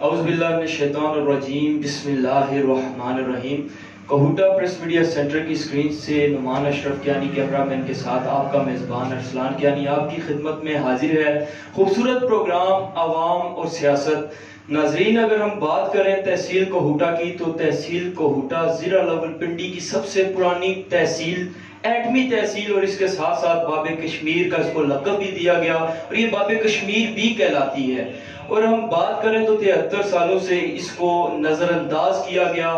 اعوذ باللہ من الشیطان الرجیم، بسم اللہ الرحمن الرحیم۔ کہوٹا پریس میڈیا سینٹر کی سکرین سے نعمان اشرف کیانی کیمرہ مین کے ساتھ آپ کا میزبان ارسلان کیانی آپ کی خدمت میں حاضر ہے۔ خوبصورت پروگرام عوام اور سیاست۔ ناظرین، اگر ہم بات کریں تحصیل کہوٹا کی تو تحصیل کہوٹا ضلع راولپنڈی کی سب سے پرانی تحصیل، ایٹمی تحصیل، اور اس کے ساتھ ساتھ باب کشمیر کا اس کو لقب بھی دیا گیا اور یہ باب کشمیر بھی کہلاتی ہے۔ اور ہم بات کریں تو 73 سالوں سے اس کو نظر انداز کیا گیا۔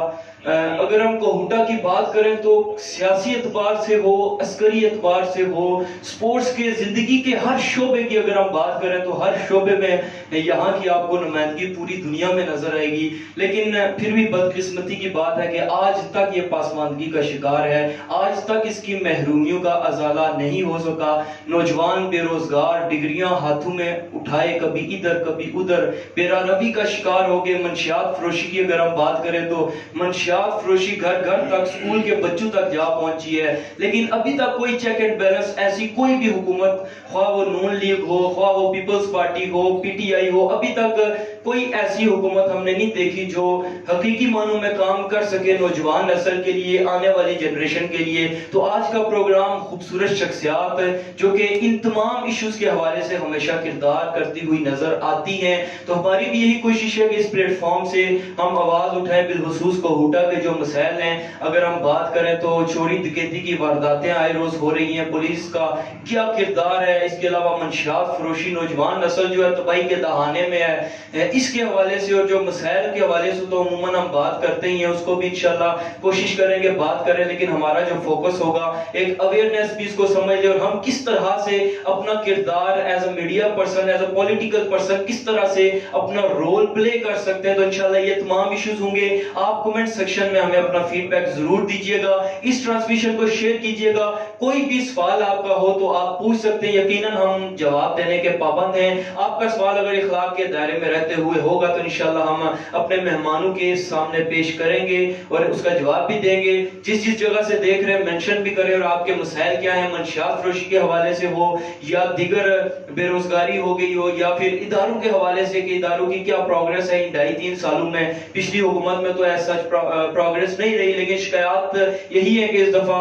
اگر ہم کہوٹا کی بات کریں تو سیاسی اعتبار سے ہو، عسکری اعتبار سے ہو، سپورٹس کے زندگی کے ہر شعبے کی اگر ہم بات کریں تو ہر شعبے میں یہاں کی آپ کو نمائندگی پوری دنیا میں نظر آئے گی۔ لیکن پھر بھی بدقسمتی کی بات ہے کہ آج تک یہ پاسماندگی کا شکار ہے، آج تک اس کی محرومیوں کا ازالہ نہیں ہو سکا۔ نوجوان بے روزگار ڈگریاں ہاتھوں میں اٹھائے کبھی ادھر کبھی ادھر بے روی کا شکار ہو گئے۔ منشیات فروشی کی اگر ہم بات کریں تو منشیات فروشی گھر گھر تک، سکول کے بچوں تک جا پہنچی ہے، لیکن ابھی تک کوئی چیک اینڈ بیلنس ایسی کوئی بھی حکومت، خواہ وہ نون لیگ ہو، خواہ وہ پیپلز پارٹی ہو، پی ٹی آئی ہو، ابھی تک کوئی ایسی حکومت ہم نے نہیں دیکھی جو حقیقی معنوں میں کام کر سکے نوجوان نسل کے لیے، آنے والی جنریشن کے لیے۔ تو آج کا پروگرام خوبصورت شخصیات جو کہ ان تمام ایشوز کے حوالے سے ہمیشہ کردار کرتی ہوئی نظر آتی ہیں، تو ہماری بھی یہی کوشش ہے کہ اس پلیٹ فارم سے ہم آواز اٹھائیں، بالخصوص کہوٹا کے جو مسائل ہیں۔ اگر ہم بات کریں تو چوری ڈکیتی کی وارداتیں آئے روز ہو رہی ہیں، پولیس کا کیا کردار ہے، اس کے علاوہ منشیات فروشی، نوجوان نسل جو ہے تباہی کے دہانے میں ہے، اس کے حوالے سے اور جو مسائل کے حوالے سے تو عموماً ہم بات کرتے ہی ہیں، اس کو بھی انشاءاللہ کوشش کریں گے بات کریں، لیکن ہمارا جو فوکس ہوگا ایک اویئرنیس بھی اس کو سمجھ لے، اور ہم کس طرح سے اپنا کردار as a media person, as a political person کس طرح سے اپنا رول پلے کر سکتے ہیں۔ تو انشاءاللہ یہ تمام ایشوز ہوں گے۔ آپ کمنٹ سیکشن میں ہمیں اپنا فیڈ بیک ضرور دیجیے گا، اس ٹرانسمیشن کو شیئر کیجیے گا۔ کوئی بھی سوال آپ کا ہو تو آپ پوچھ سکتے ہیں، یقیناً ہم جواب دینے کے پابند ہیں۔ آپ کا سوال اگر اخلاق کے دائرے میں رہتے ہوئے ہوگا تو انشاءاللہ ہم اپنے مہمانوں کے سامنے پیش کریں گے اور اس کا جواب بھی دیں گے۔ جس جگہ سے دیکھ رہے ہیں مینشن بھی کریں، اور آپ کے مسائل کیا ہیں، منشیات فروشی کے حوالے سے ہو یا دیگر بے روزگاری ہو گئی ہو، یا پھر اداروں کے حوالے سے کہ اداروں کی کیا پروگریس ہے ان 2.5-3 سالوں میں۔ پچھلی حکومت میں تو ایسا پروگریس نہیں رہی، لیکن شکایات یہی ہے کہ اس دفعہ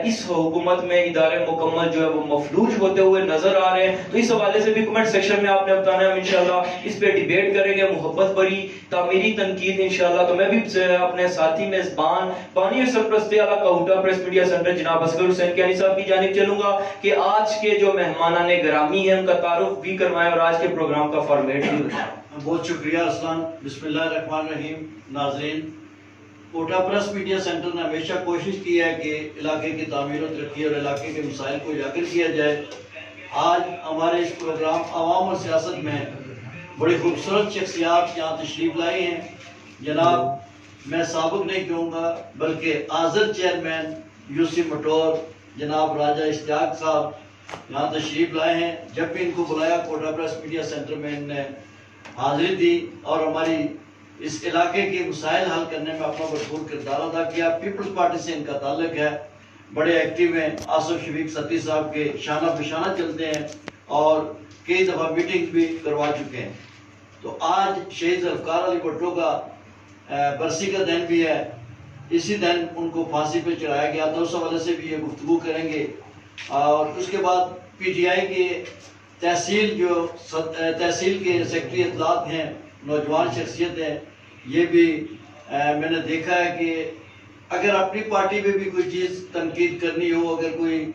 اس حکومت میں ادارے مکمل جو ہے وہ مفلوج ہوتے ہوئے نظر آ رہے ہیں۔ تو اس حوالے سے بھی کمنٹ سیکشن میں آپ نے بتانا ہے، ہم انشاءاللہ اس پہ ڈیبیٹ کریں گے، محبت بری تعمیری تنقید انشاءاللہ۔ تو میں بھی اپنے ساتھی میزبان بانی اور سرپرستی اعلیٰ کہوٹا پریس میڈیا سینٹر جناب اصغر حسین کیانی صاحب کی جانب چلوں گا کہ آج کے جو مہمانان گرامی ہیں ان کا تعارف بھی کروائیں اور آج کے پروگرام کا فارمیٹ بھی بتائیں۔ بہت شکریہ ارسلان۔ بسم اللہ الرحمن الرحیم۔ ناظرین، کہوٹا پریس میڈیا سینٹر نے ہمیشہ کوشش کی ہے کہ علاقے کی تعمیر و ترقی اور علاقے کے مسائل کو اجاگر کیا جائے۔ آج ہمارے اس پروگرام عوام اور سیاست میں بڑی خوبصورت شخصیات یہاں تشریف لائی ہیں۔ جناب، میں سابق نہیں کہوں گا بلکہ حاضر چیئرمین یوسی مٹور جناب راجہ اشتیاق صاحب یہاں تشریف لائے ہیں۔ جب بھی ان کو بلایا کہوٹا پریس میڈیا سینٹر میں ان نے حاضری دی اور ہماری اس علاقے کے مسائل حل کرنے میں اپنا بھرپور کردار ادا کیا۔ پیپلز پارٹی سے ان کا تعلق ہے، بڑے ایکٹیو ہیں، آصف شفیق ستی صاحب کے شانہ بشانہ چلتے ہیں اور کئی دفعہ میٹنگ بھی کروا چکے ہیں۔ تو آج شہید ذوالفقار علی بھٹو کا برسی کا دن بھی ہے، اسی دن ان کو پھانسی پہ چڑھایا گیا تھا، اس حوالے سے بھی یہ گفتگو کریں گے۔ اور اس کے بعد پی ٹی آئی کے تحصیل کے سیکرٹری اطلاعات ہیں، نوجوان شخصیت ہیں، یہ بھی میں نے دیکھا ہے کہ اگر اپنی پارٹی میں بھی کوئی چیز تنقید کرنی ہو، اگر کوئی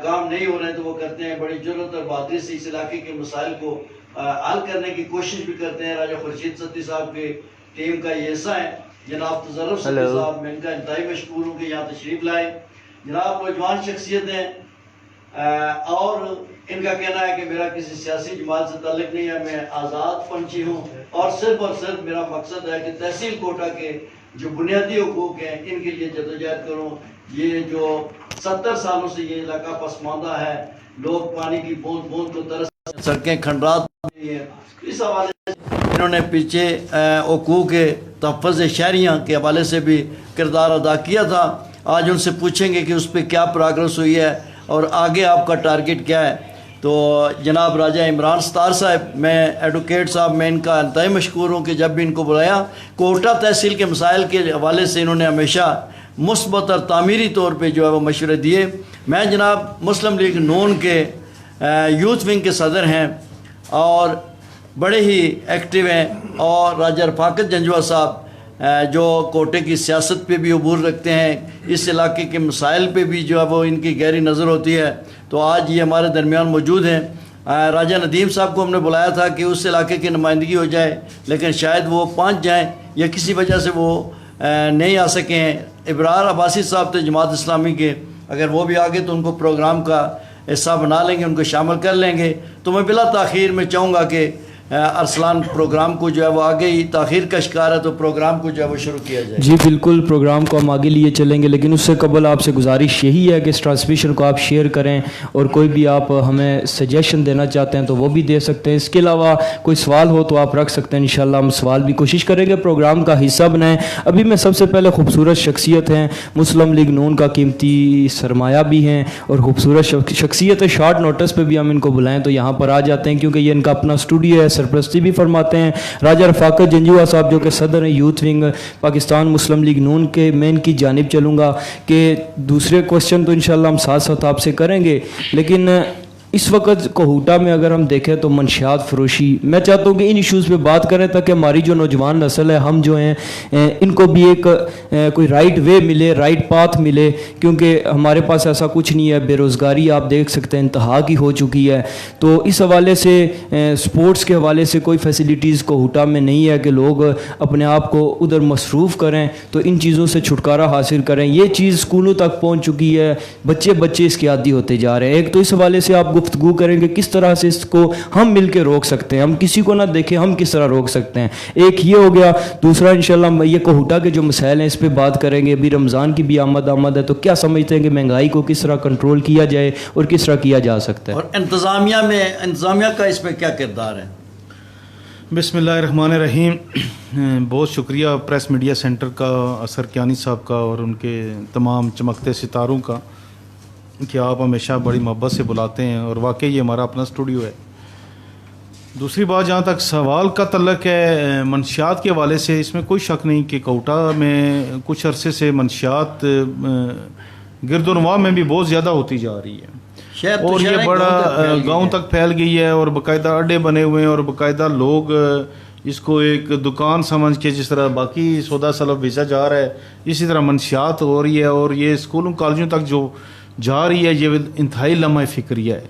کام نہیں ہو رہے تو وہ کرتے ہیں، بڑی جرأت اور بہادری سے اس علاقے کے مسائل کو حل کرنے کی کوشش بھی کرتے ہیں۔ راجہ خورشید ستی صاحب کے ٹیم کا یہ حصہ ہے۔ جناب تزرف ستی صاحب، میں ان کا انتہائی مشکور ہوں کہ یہاں تشریف لائے۔ جناب نوجوان شخصیت ہیں اور ان کا کہنا ہے کہ میرا کسی سیاسی جماعت سے تعلق نہیں ہے، میں آزاد پنچھی ہوں اور صرف میرا مقصد ہے کہ تحصیل کوٹا کے جو بنیادی حقوق ہیں ان کے لیے جدوجہد کروں۔ یہ جو 70 سالوں سے یہ علاقہ پسماندہ ہے، لوگ پانی کی بوند بوند کو ترس، سڑکیں کھنڈرات ہیں، اس حوالے سے انہوں نے پیچھے حقوق تحفظ شہریاں کے حوالے سے بھی کردار ادا کیا تھا۔ آج ان سے پوچھیں گے کہ اس پہ کیا پروگرس ہوئی ہے اور آگے آپ کا ٹارگٹ کیا ہے۔ تو جناب راجہ عمران ستار صاحب، میں ایڈوکیٹ صاحب، میں ان کا انتہائی مشکور ہوں کہ جب بھی ان کو بلایا کوٹہ تحصیل کے مسائل کے حوالے سے انہوں نے ہمیشہ مثبت اور تعمیری طور پہ جو ہے وہ مشورے دیے۔ میں جناب مسلم لیگ نون کے یوتھ ونگ کے صدر ہیں اور بڑے ہی ایکٹیو ہیں، اور راجہ رفاقت جنجوہ صاحب جو کوٹے کی سیاست پہ بھی عبور رکھتے ہیں، اس علاقے کے مسائل پہ بھی جو ہے وہ ان کی گہری نظر ہوتی ہے، تو آج یہ ہمارے درمیان موجود ہیں۔ راجہ ندیم صاحب کو ہم نے بلایا تھا کہ اس علاقے کی نمائندگی ہو جائے، لیکن شاید وہ پہنچ جائیں یا کسی وجہ سے وہ نہیں آ سکے ہیں۔ ابرار عباسی صاحب تھے جماعت اسلامی کے، اگر وہ بھی آگے تو ان کو پروگرام کا حصہ بنا لیں گے، ان کو شامل کر لیں گے۔ تو میں بلا تاخیر میں چاہوں گا کہ ارسلان پروگرام کو جو ہے وہ آگے ہی تاخیر کا شکار ہے، تو پروگرام کو جو ہے وہ شروع کیا جائے۔ جی بالکل، پروگرام کو ہم آگے لیے چلیں گے، لیکن اس سے قبل آپ سے گزارش یہی ہے کہ اس ٹرانسمیشن کو آپ شیئر کریں، اور کوئی بھی آپ ہمیں سجیشن دینا چاہتے ہیں تو وہ بھی دے سکتے ہیں۔ اس کے علاوہ کوئی سوال ہو تو آپ رکھ سکتے ہیں، انشاءاللہ ہم سوال بھی کوشش کریں گے پروگرام کا حصہ بنائیں۔ ابھی میں سب سے پہلے خوبصورت شخصیت ہیں، مسلم لیگ نون کا قیمتی سرمایہ بھی ہیں، اور خوبصورت شخصیت ہے، شارٹ نوٹس پہ بھی ہم ان کو بلائیں تو یہاں پر آ جاتے ہیں، کیونکہ یہ ان کا اپنا اسٹوڈیو ہے، سرپرستی بھی فرماتے ہیں۔ راجہ رفاقت جنجوہ صاحب جو کہ صدر ہیں یوتھ ونگ پاکستان مسلم لیگ نون کے، میں ان کی جانب چلوں گا کہ دوسرے کوسچن تو انشاءاللہ ہم ساتھ ساتھ آپ سے کریں گے، لیکن اس وقت کوہوٹا میں اگر ہم دیکھیں تو منشیات فروشی، میں چاہتا ہوں کہ ان ایشوز پہ بات کریں تاکہ ہماری جو نوجوان نسل ہے، ہم جو ہیں ان کو بھی ایک کوئی رائٹ وے ملے، رائٹ پاتھ ملے، کیونکہ ہمارے پاس ایسا کچھ نہیں ہے۔ بے روزگاری آپ دیکھ سکتے ہیں انتہا کی ہو چکی ہے، تو اس حوالے سے سپورٹس کے حوالے سے کوئی فیسلٹیز کوہوٹا میں نہیں ہے کہ لوگ اپنے آپ کو ادھر مصروف کریں، تو ان چیزوں سے چھٹکارا حاصل کریں۔ یہ چیز اسکولوں تک پہنچ چکی ہے، بچے اس کے عادی ہوتے جا رہے ہیں۔ ایک تو اس حوالے سے آپ گفتگو کریں کہ کس طرح سے اس کو ہم مل کے روک سکتے ہیں، ہم کسی کو نہ دیکھیں، ہم کس طرح روک سکتے ہیں، ایک یہ ہو گیا۔ دوسرا انشاءاللہ یہ کوہوٹا کے جو مسائل ہیں اس پہ بات کریں گے۔ ابھی رمضان کی بھی آمد ہے، تو کیا سمجھتے ہیں کہ مہنگائی کو کس طرح کنٹرول کیا جائے اور کس طرح کیا جا سکتا ہے، اور انتظامیہ کا اس پہ کیا کردار ہے؟ بسم اللہ الرحمن الرحیم۔ بہت شکریہ پریس میڈیا سینٹر کا، اثر کیانی صاحب کا، اور ان کے تمام چمکتے ستاروں کا کہ آپ ہمیشہ بڑی محبت سے بلاتے ہیں، اور واقعی یہ ہمارا اپنا اسٹوڈیو ہے۔ دوسری بات، جہاں تک سوال کا تعلق ہے منشیات کے حوالے سے، اس میں کوئی شک نہیں کہ کوٹا میں کچھ عرصے سے منشیات گرد و نواح میں بھی بہت زیادہ ہوتی جا رہی ہے، اور یہ بڑا گاؤں تک پھیل گئی ہے، اور باقاعدہ اڈے بنے ہوئے ہیں، اور باقاعدہ لوگ اس کو ایک دکان سمجھ کے، جس طرح باقی سودا سلب بھیجا جا رہا ہے، اسی طرح منشیات ہو رہی ہے، اور یہ اسکولوں کالجوں تک جو جا رہی ہے، یہ انتہائی لمحہ فکریہ ہے،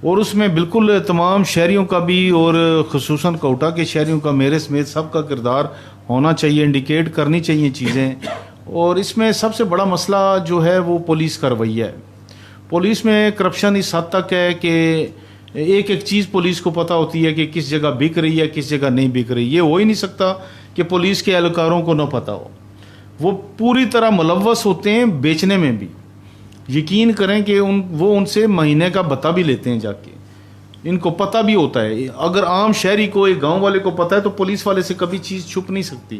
اور اس میں بالکل تمام شہریوں کا بھی، اور خصوصاً کوٹا کے شہریوں کا، میرے سمیت سب کا کردار ہونا چاہیے، انڈیکیٹ کرنی چاہیے چیزیں۔ اور اس میں سب سے بڑا مسئلہ جو ہے وہ پولیس کا رویہ ہے۔ پولیس میں کرپشن اس حد تک ہے کہ ایک چیز پولیس کو پتہ ہوتی ہے کہ کس جگہ بک رہی ہے، کس جگہ نہیں بک رہی۔ یہ ہو ہی نہیں سکتا کہ پولیس کے اہلکاروں کو نہ پتہ ہو، وہ پوری طرح ملوث ہوتے ہیں بیچنے میں بھی۔ یقین کریں کہ وہ ان سے مہینے کا بتا بھی لیتے ہیں جا کے، ان کو پتہ بھی ہوتا ہے۔ اگر عام شہری کو، ایک گاؤں والے کو پتہ ہے تو پولیس والے سے کبھی چیز چھپ نہیں سکتی،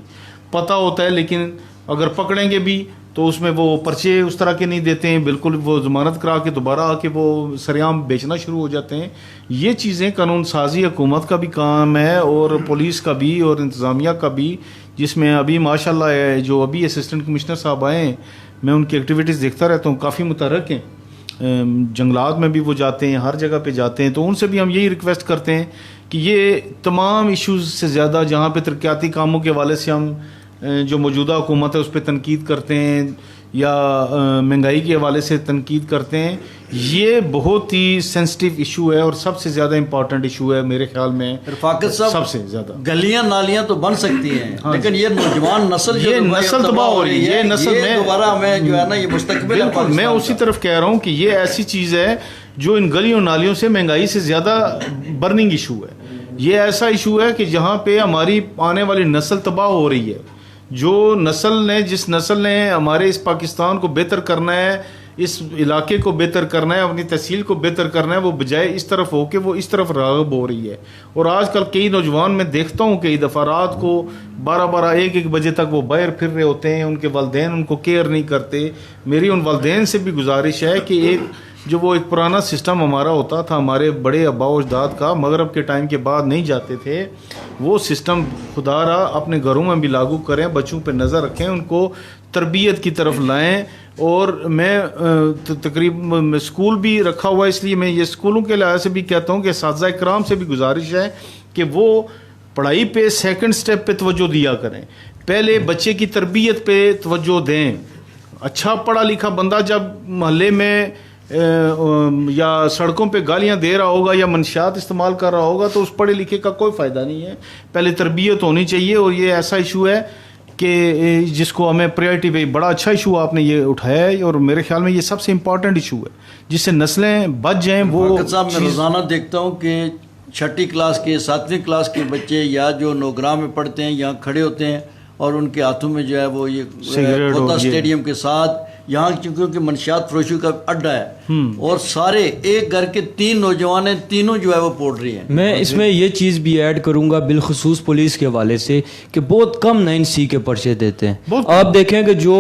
پتہ ہوتا ہے، لیکن اگر پکڑیں گے بھی تو اس میں وہ پرچے اس طرح کے نہیں دیتے ہیں، بالکل وہ ضمانت کرا کے دوبارہ آ کے وہ سریعام بیچنا شروع ہو جاتے ہیں۔ یہ چیزیں قانون سازی حکومت کا بھی کام ہے، اور پولیس کا بھی، اور انتظامیہ کا بھی، جس میں ابھی ماشاءاللہ جو ابھی اسسٹنٹ کمشنر صاحب آئے ہیں، میں ان کی ایکٹیویٹیز دیکھتا رہتا ہوں، کافی متحرک ہیں، جنگلات میں بھی وہ جاتے ہیں، ہر جگہ پہ جاتے ہیں۔ تو ان سے بھی ہم یہی ریکویسٹ کرتے ہیں کہ یہ تمام ایشوز سے زیادہ، جہاں پہ ترقیاتی کاموں کے حوالے سے ہم جو موجودہ حکومت ہے اس پہ تنقید کرتے ہیں، یا مہنگائی کے حوالے سے تنقید کرتے ہیں، یہ بہت ہی سینسٹیو ایشو ہے، اور سب سے زیادہ امپورٹنٹ ایشو ہے میرے خیال میں۔ رفاقت صاحب، سب سے زیادہ گلیاں نالیاں تو بن سکتی ہیں، لیکن یہ نوجوان نسل، یہ نسل تباہ ہو رہی ہے، یہ نسل میں دوبارہ ہمیں جو ہے نا یہ مستقبل ہے بالکل، میں اسی طرف کہہ رہا ہوں کہ یہ ایسی چیز ہے جو ان گلیوں نالیوں سے مہنگائی سے زیادہ برننگ ایشو ہے۔ یہ ایسا ایشو ہے کہ جہاں پہ ہماری آنے والی نسل تباہ ہو رہی ہے۔ جس نسل نے ہمارے اس پاکستان کو بہتر کرنا ہے، اس علاقے کو بہتر کرنا ہے، اپنی تحصیل کو بہتر کرنا ہے، وہ بجائے اس طرف ہو کے وہ اس طرف راغب ہو رہی ہے۔ اور آج کل کئی نوجوان میں دیکھتا ہوں کہ دفعہ رات کو 12 1 بجے تک وہ باہر پھر رہے ہوتے ہیں، ان کے والدین ان کو کیئر نہیں کرتے۔ میری ان والدین سے بھی گزارش ہے کہ ایک جو وہ ایک پرانا سسٹم ہمارا ہوتا تھا، ہمارے بڑے آبا و اجداد کا، مغرب کے ٹائم کے بعد نہیں جاتے تھے، وہ سسٹم خدا را اپنے گھروں میں بھی لاگو کریں، بچوں پہ نظر رکھیں، ان کو تربیت کی طرف لائیں. اور میں تقریباً اسکول بھی رکھا ہوا ہے، اس لیے میں یہ اسکولوں کے لحاظ سے بھی کہتا ہوں کہ اساتذہ کرام سے بھی گزارش ہے کہ وہ پڑھائی پہ سیکنڈ سٹیپ پہ توجہ دیا کریں، پہلے بچے کی تربیت پہ توجہ دیں. اچھا پڑھا لکھا بندہ جب محلے میں یا سڑکوں پہ گالیاں دے رہا ہوگا یا منشیات استعمال کر رہا ہوگا تو اس پڑھے لکھے کا کوئی فائدہ نہیں ہے. پہلے تربیت ہونی چاہیے. اور یہ ایسا ایشو ہے کہ جس کو ہمیں پریورٹی پہ، بڑا اچھا ایشو آپ نے یہ اٹھایا ہے، اور میرے خیال میں یہ سب سے امپورٹنٹ ایشو ہے جس سے نسلیں بچ جائیں. وہ صاحب میں روزانہ دیکھتا ہوں کہ 6ٹھی کلاس کے 7ویں کلاس کے بچے یا جو نوگراں میں پڑھتے ہیں یہاں کھڑے ہوتے ہیں اور ان کے ہاتھوں میں جو ہے وہ یہ کوتا اسٹیڈیم کے ساتھ، یہاں چونکہ منشیات فروشی کا اڈا ہے اور سارے ایک گھر کے 3 نوجوان ہیں، تینوں جو ہے وہ پوڈری ہیں. میں اس میں یہ چیز بھی ایڈ کروں گا بالخصوص پولیس کے حوالے سے کہ بہت کم 9C کے پرچے دیتے ہیں. آپ دیکھیں کہ جو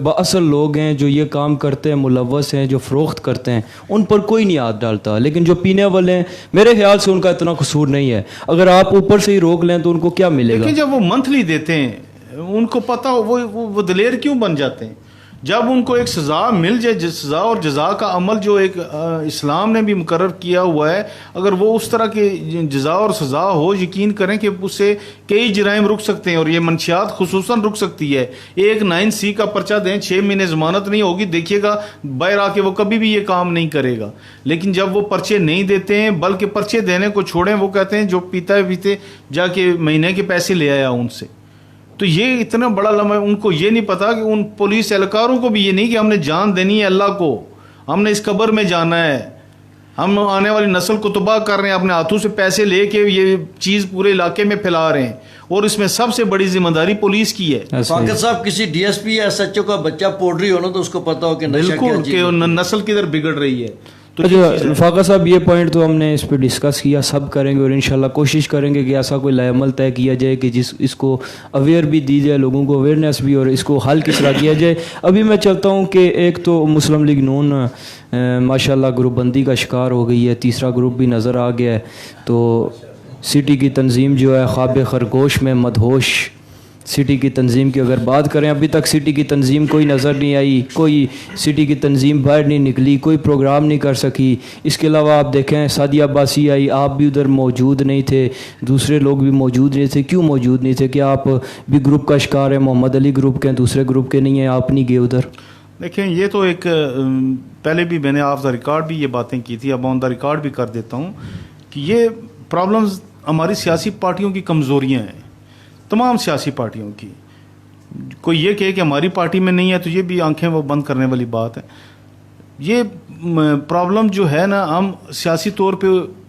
بااصل لوگ ہیں جو یہ کام کرتے ہیں، ملوث ہیں، جو فروخت کرتے ہیں، ان پر کوئی نہیں ہاتھ ڈالتا، لیکن جو پینے والے ہیں میرے خیال سے ان کا اتنا قصور نہیں ہے. اگر آپ اوپر سے ہی روک لیں تو ان کو کیا ملے گا؟ جب وہ منتھلی دیتے ہیں ان کو پتہ وہ دلیر کیوں بن جاتے ہیں؟ جب ان کو ایک سزا مل جائے، سزا اور جزا کا عمل جو ایک اسلام نے بھی مقرر کیا ہوا ہے، اگر وہ اس طرح کی جزا اور سزا ہو، یقین کریں کہ اس سے کئی جرائم رک سکتے ہیں اور یہ منشیات خصوصاً رک سکتی ہے. ایک 9C کا پرچہ دیں، 6 مہینے ضمانت نہیں ہوگی، دیکھیے گا باہر آ کے وہ کبھی بھی یہ کام نہیں کرے گا. لیکن جب وہ پرچے نہیں دیتے ہیں، بلکہ پرچے دینے کو چھوڑیں، وہ کہتے ہیں جو پیتا ہے پیتے جا کے مہینے کے پیسے لے آیا ان سے. تو یہ اتنا بڑا لمحہ، ان کو یہ نہیں پتا کہ ان پولیس اہلکاروں کو بھی یہ نہیں کہ ہم نے جان دینی ہے اللہ کو، ہم نے اس قبر میں جانا ہے، ہم آنے والی نسل کو تباہ کر رہے ہیں، اپنے ہاتھوں سے پیسے لے کے یہ چیز پورے علاقے میں پھیلا رہے ہیں، اور اس میں سب سے بڑی ذمہ داری پولیس کی ہے. فاقد صاحب کسی DSP یا SHO کا بچہ پوڈری ہونا تو اس کو پتا ہو کہ نشہ کیا چیز ہے، نسل کدھر بگڑ رہی ہے. فاقہ صاحب یہ پوائنٹ تو ہم نے اس پہ ڈسکس کیا، سب کریں گے اور انشاءاللہ کوشش کریں گے کہ ایسا کوئی لائحہ عمل طے کیا جائے کہ اس کو اویئر بھی دی جائے، لوگوں کو اویئرنیس بھی، اور اس کو حل کس طرح کیا جائے. ابھی میں چلتا ہوں کہ ایک تو مسلم لیگ نون ماشاءاللہ گروپ بندی کا شکار ہو گئی ہے، تیسرا گروپ بھی نظر آ گیا ہے. تو سٹی کی تنظیم جو ہے خواب خرگوش میں مدہوش سٹی کی تنظیم کی اگر بات کریں، ابھی تک سٹی کی تنظیم کوئی نظر نہیں آئی، کوئی سٹی کی تنظیم باہر نہیں نکلی، کوئی پروگرام نہیں کر سکی. اس کے علاوہ آپ دیکھیں سعدیہ عباسی آئی، آپ بھی ادھر موجود نہیں تھے، دوسرے لوگ بھی موجود نہیں تھے. کیوں موجود نہیں تھے؟ کہ آپ بھی گروپ کا شکار ہیں، محمد علی گروپ کے ہیں، دوسرے گروپ کے نہیں ہیں، آپ نہیں گئے ادھر؟ دیکھیں یہ تو ایک پہلے بھی میں نے آف دا ریکارڈ بھی یہ باتیں کی تھی، اب آن دا ریکارڈ بھی کر دیتا ہوں کہ یہ پرابلمز ہماری سیاسی پارٹیوں کی کمزوریاں ہیں، تمام سیاسی پارٹیوں کی. کوئی یہ کہے کہ ہماری پارٹی میں نہیں ہے تو یہ بھی آنکھیں وہ بند کرنے والی بات ہے. یہ پرابلم جو ہے نا، ہم سیاسی طور پہ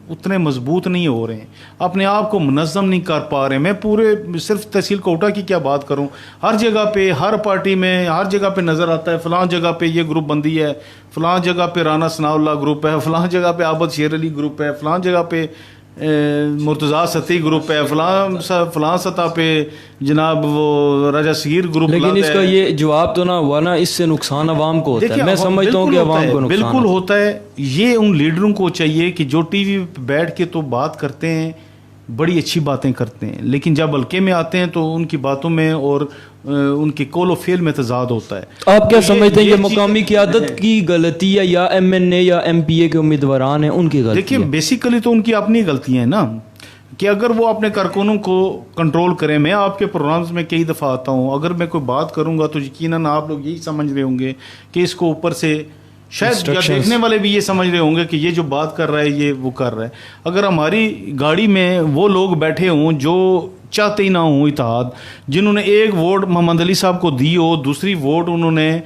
اتنے مضبوط نہیں ہو رہے ہیں، اپنے آپ کو منظم نہیں کر پا رہے ہیں. میں پورے صرف تحصیل کوٹہ کی کیا بات کروں، ہر جگہ پہ، ہر پارٹی میں، ہر جگہ پہ نظر آتا ہے فلاں جگہ پہ یہ گروپ بندی ہے، فلاں جگہ پہ رانا ثناء اللہ گروپ ہے، فلاں جگہ پہ عابد شیر علی گروپ ہے، فلاں جگہ پہ مرتضیٰ ستی گروپ ہے، فلاں سطح پہ جناب وہ راجہ صغیر گروپ. لیکن اس کا یہ جواب تو نہ ہوا نا، اس سے نقصان عوام کو ہوتا ہے. میں سمجھتا ہوں کہ عوام کو نقصان بالکل ہوتا ہے. یہ ان لیڈروں کو چاہیے کہ جو ٹی وی پہ بیٹھ کے تو بات کرتے ہیں، بڑی اچھی باتیں کرتے ہیں، لیکن جب حلقے میں آتے ہیں تو ان کی باتوں میں اور ان کے قول و فعل میں تضاد ہوتا ہے. آپ کیا سمجھتے ہیں یہ مقامی قیادت کی غلطی ہے یا MNA یا MPA کے امیدواران ہیں ان کی غلطی؟ دیکھیں بیسیکلی تو ان کی اپنی غلطیاں ہیں نا، کہ اگر وہ اپنے کارکنوں کو کنٹرول کریں. میں آپ کے پروگرامز میں کئی دفعہ آتا ہوں، اگر میں کوئی بات کروں گا تو یقیناً آپ لوگ یہی سمجھ رہے ہوں گے کہ اس کو اوپر سے شاید دیکھنے والے بھی یہ سمجھ رہے ہوں گے کہ یہ جو بات کر رہا ہے یہ وہ کر رہا ہے. اگر ہماری گاڑی میں وہ لوگ بیٹھے ہوں جو چاہتے ہی نہ ہوں اتحاد، جنہوں نے ایک ووٹ محمد علی صاحب کو دی ہو، دوسری ووٹ انہوں نے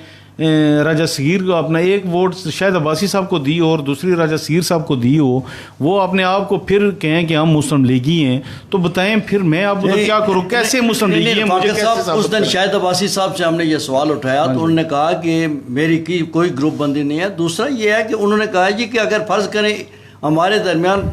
راجہ صغیر کو، اپنا ایک ووٹ شاید عباسی صاحب کو دی ہو اور دوسری راجہ صغیر صاحب کو دی ہو، وہ اپنے آپ کو پھر کہیں کہ ہم مسلم لیگی ہیں، تو بتائیں پھر میں آپ کیا کروں؟ کیسے مسلم لیگی ہیں؟ مجھے کیسے؟ اس دن شاہد عباسی صاحب سے ہم نے یہ سوال اٹھایا تو انہوں نے کہا کہ میری کی کوئی گروپ بندی نہیں ہے. دوسرا یہ ہے کہ انہوں نے کہا جی کہ اگر فرض کریں ہمارے درمیان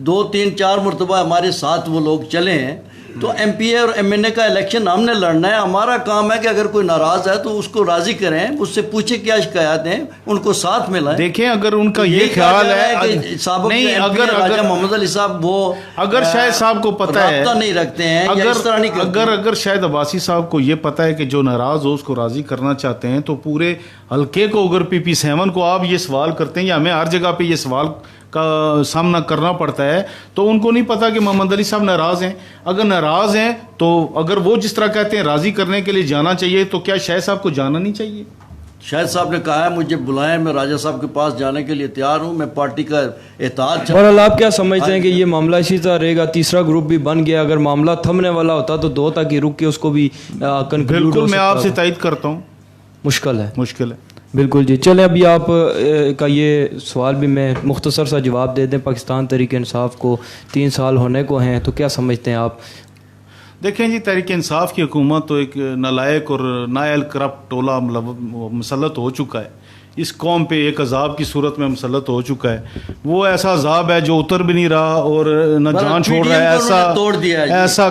2 3 4 مرتبہ ہمارے ساتھ وہ لوگ چلے ہیں تو ایم پی اے اور ایم این اے کا الیکشن ہم نے لڑنا ہے. ہمارا کام ہے کہ اگر کوئی ناراض ہے تو اس کو راضی کریں, اس سے پوچھیں کیا شکایات ہیں, ان کو ساتھ ملائیں. دیکھیں اگر ان کا یہ خیال ہے کہ سابق نہیں, راجہ محمد علی صاحب وہ اگر شاہد صاحب کو پتہ ہے, رابطہ نہیں رکھتے ہیں, اگر شاید عباسی صاحب کو یہ پتہ ہے کہ جو ناراض ہو اس کو راضی کرنا چاہتے ہیں, تو پورے حلقے کو اگر پی پی 7 کو آپ یہ سوال کرتے ہیں, یا ہمیں ہر جگہ پہ یہ سوال کا سامنا کرنا پڑتا ہے, تو ان کو نہیں پتا کہ محمد علی صاحب ناراض ہیں. اگر ناراض ہیں تو اگر وہ جس طرح کہتے ہیں راضی کرنے کے لیے جانا چاہیے, تو کیا شاہد صاحب کو جانا نہیں چاہیے؟ شاہد صاحب نے کہا ہے مجھے بلائیں, میں راجہ صاحب کے پاس جانے کے لیے تیار ہوں, میں پارٹی کا احتجاج. بہرحال آپ کیا سمجھتے ہیں کہ یہ معاملہ اسی طرح رہے گا؟ تیسرا گروپ بھی بن گیا, اگر معاملہ تھمنے والا ہوتا تو 2 تک ہی رک کے اس کو بھی کنکلوڈ. بالکل میں آپ سے تائید کرتا ہوں, مشکل ہے. بالکل جی. چلیں ابھی آپ کا یہ سوال بھی میں مختصر سا جواب دے دیں. پاکستان تحریک انصاف کو 3 سال ہونے کو ہیں, تو کیا سمجھتے ہیں آپ؟ دیکھیں جی, تحریک انصاف کی حکومت تو ایک نالائق اور نااہل کرپٹ ٹولہ مسلط ہو چکا ہے. اس قوم پہ ایک عذاب کی صورت میں مسلط ہو چکا ہے. وہ ایسا عذاب ہے جو اتر بھی نہیں رہا اور نہ جان چھوڑ رہا ہے. ایسا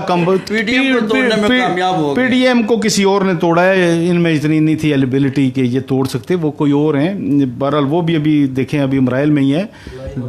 پی ڈی ایم کو کسی اور نے توڑا ہے, ان میں اتنی نہیں تھی ایلیبلٹی کہ یہ توڑ سکتے, وہ کوئی اور ہیں. بہرحال وہ بھی ابھی دیکھیں ابھی مراحل میں ہی ہے,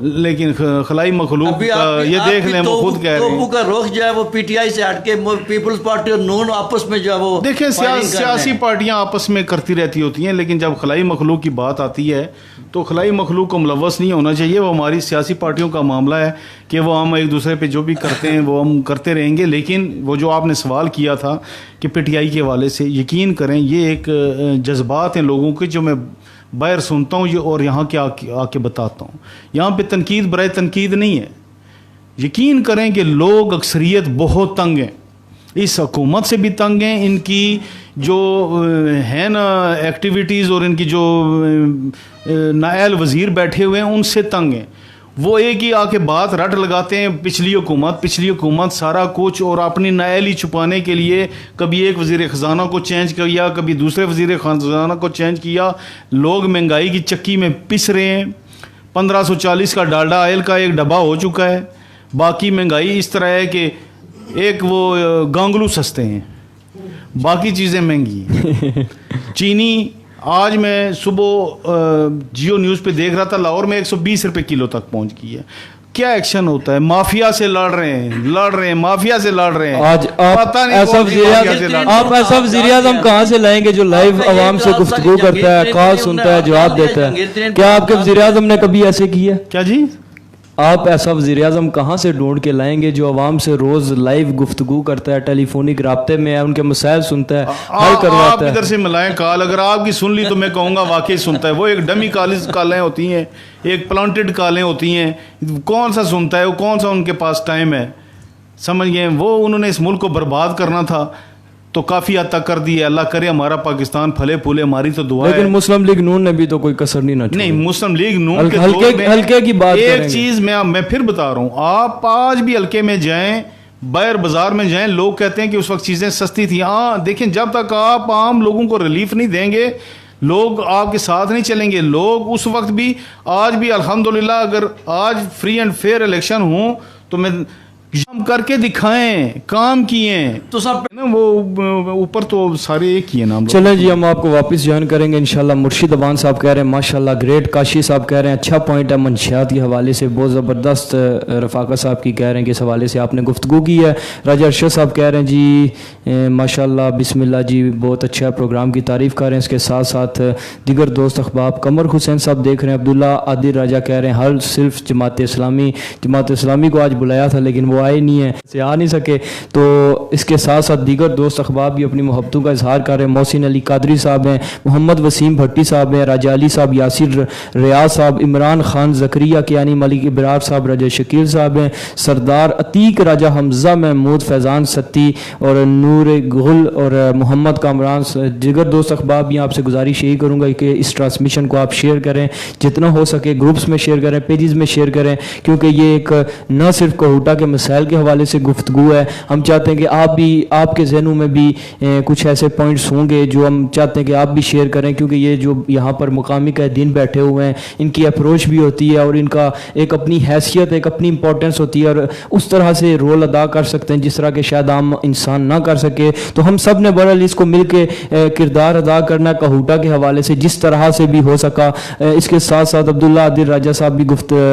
لیکن خلائی مخلوق یہ دیکھ لیں وہ خود کہہ رہے ہیں کا رخ جو ہے وہ پی ٹی آئی سے ہٹ کے پیپلز پارٹی اور نون آپس میں جو ہے وہ دیکھیں سیاسی پارٹیاں آپس میں کرتی رہتی ہوتی ہیں, لیکن جب خلائی مخلوق کی بات آتی ہے تو خلائی مخلوق کو ملوث نہیں ہونا چاہیے. وہ ہماری سیاسی پارٹیوں کا معاملہ ہے کہ وہ ہم ایک دوسرے پہ جو بھی کرتے ہیں وہ ہم کرتے رہیں گے. لیکن وہ جو آپ نے سوال کیا تھا کہ پی ٹی آئی کے حوالے سے, یقین کریں یہ ایک جذبات ہیں لوگوں کے جو میں باہر سنتا ہوں اور یہاں کے آ کے بتاتا ہوں. یہاں پہ تنقید برائے تنقید نہیں ہے. یقین کریں کہ لوگ اکثریت بہت تنگ ہیں, اس حکومت سے بھی تنگ ہیں, ان کی جو ہے نا ایکٹیویٹیز اور ان کی جو نائل وزیر بیٹھے ہوئے ہیں ان سے تنگ ہیں. وہ ایک ہی آ کے بات رٹ لگاتے ہیں, پچھلی حکومت سارا کچھ, اور اپنی نائلی چھپانے کے لیے کبھی ایک وزیر خزانہ کو چینج کیا, کبھی دوسرے وزیر خزانہ کو چینج کیا. لوگ مہنگائی کی چکی میں پس رہے ہیں. 1540 کا ڈالڈا آئل کا ایک ڈبہ ہو چکا ہے. باقی مہنگائی اس طرح ہے کہ ایک وہ گانگلو سستے ہیں, باقی چیزیں مہنگی ہیں. چینی آج میں صبح جیو نیوز پہ دیکھ رہا تھا, لاہور میں 120 روپے کلو تک پہنچ گئی ہے. کیا ایکشن ہوتا ہے؟ مافیا سے لڑ رہے ہیں مافیا سے لڑ رہے ہیں. آج آپ ایسا وزیر اعظم کہاں سے لائیں گے جو لائیو عوام سے گفتگو کرتا ہے, کال سنتا ہے, جواب دیتا ہے؟ کیا آپ کے وزیر اعظم نے کبھی ایسے کیا؟ کیا جی, آپ ایسا وزیر اعظم کہاں سے ڈھونڈ کے لائیں گے جو عوام سے روز لائیو گفتگو کرتا ہے, ٹیلی فونک رابطے میں ہے, ان کے مسائل سنتا ہے, حل کرواتا ہے؟ آپ ادھر سے ملائیں کال, اگر آپ کی سن لی تو میں کہوں گا واقعی سنتا ہے. وہ ایک ڈمی کالیں ہوتی ہیں, ایک پلانٹڈ کالیں ہوتی ہیں. کون سا سنتا ہے, وہ کون سا ان کے پاس ٹائم ہے؟ سمجھ گئے, وہ انہوں نے اس ملک کو برباد کرنا تھا تو کافی حد تک کر دی ہے. اللہ کرے ہمارا پاکستان پھلے پھولے, ہماری تو دعا ہے. لیکن مسلم لیگ نون نے بھی تو کوئی کسر نہیں مسلم لیگ نون کے ہلکے کی بات ایک چیز میں پھر بتا رہا ہوں, آپ آج بھی ہلکے میں جائیں, باہر بازار میں جائیں, لوگ کہتے ہیں کہ اس وقت چیزیں سستی تھیں. ہاں دیکھیں, جب تک آپ عام لوگوں کو ریلیف نہیں دیں گے, لوگ آپ کے ساتھ نہیں چلیں گے. لوگ اس وقت بھی آج بھی الحمدللہ اگر آج فری اینڈ فیئر الیکشن ہوں تو میں کام کر کے دکھائیں, کام کیے تو سب وہ اوپر تو سارے ایک ہی ہیں نام. چلیں جی, ہم آپ کو واپس جوائن کریں گے انشاءاللہ. مرشد ابان صاحب کہہ رہے ہیں ماشاءاللہ گریٹ. کاشی صاحب کہہ رہے ہیں اچھا پوائنٹ ہے منشیات کے حوالے سے, بہت زبردست. رفاقہ صاحب کی کہہ رہے ہیں کہ اس حوالے سے آپ نے گفتگو کی ہے. راجہ ارشد صاحب کہہ رہے ہیں جی ماشاءاللہ بسم اللہ جی, بہت اچھا پروگرام کی تعریف کر رہے ہیں. اس کے ساتھ ساتھ دیگر دوست احباب, قمر حسین صاحب دیکھ رہے ہیں. عبداللہ عادل راجہ کہہ رہے ہیں ہر صرف جماعت اسلامی کو آج بلایا تھا لیکن وہ آئے نہیں ہیں, آ نہیں سکے. تو اس کے ساتھ ساتھ دیگر دوست احباب بھی اپنی محبتوں کا اظہار کر رہے ہیں. محسن علی قادری صاحب ہیں, محمد وسیم بھٹی صاحب ہیں, راجہ علی صاحب, یاسر ریاض صاحب, عمران خان زکریہ کیانی, ملک ابرار صاحب, راجہ شکیل صاحب ہیں, سردار عتیق, راجہ حمزہ محمود, فیضان ستی اور نور گل اور محمد کامران. دیگر دوست احباب بھی آپ سے گزارش یہی کروں گا کہ اس ٹرانسمیشن کو آپ شیئر کریں, جتنا ہو سکے گروپس میں شیئر کریں, پیجز میں شیئر کریں, کیونکہ یہ ایک نہ صرف کوہوٹا کے مسائل مسائل کے حوالے سے گفتگو ہے. ہم چاہتے ہیں کہ آپ کے ذہنوں میں بھی کچھ ایسے پوائنٹس ہوں گے جو ہم چاہتے ہیں کہ آپ بھی شیئر کریں, کیونکہ یہ جو یہاں پر مقامی قائدین بیٹھے ہوئے ہیں ان کی اپروچ بھی ہوتی ہے اور ان کا ایک اپنی حیثیت, ایک اپنی امپورٹنس ہوتی ہے, اور اس طرح سے رول ادا کر سکتے ہیں جس طرح کہ شاید عام انسان نہ کر سکے. تو ہم سب نے بہرحال اس کو مل کے کردار ادا کرنا کہوٹا کے حوالے سے جس طرح سے بھی ہو سکا. اس کے ساتھ ساتھ عبداللہ عادل راجہ صاحب بھی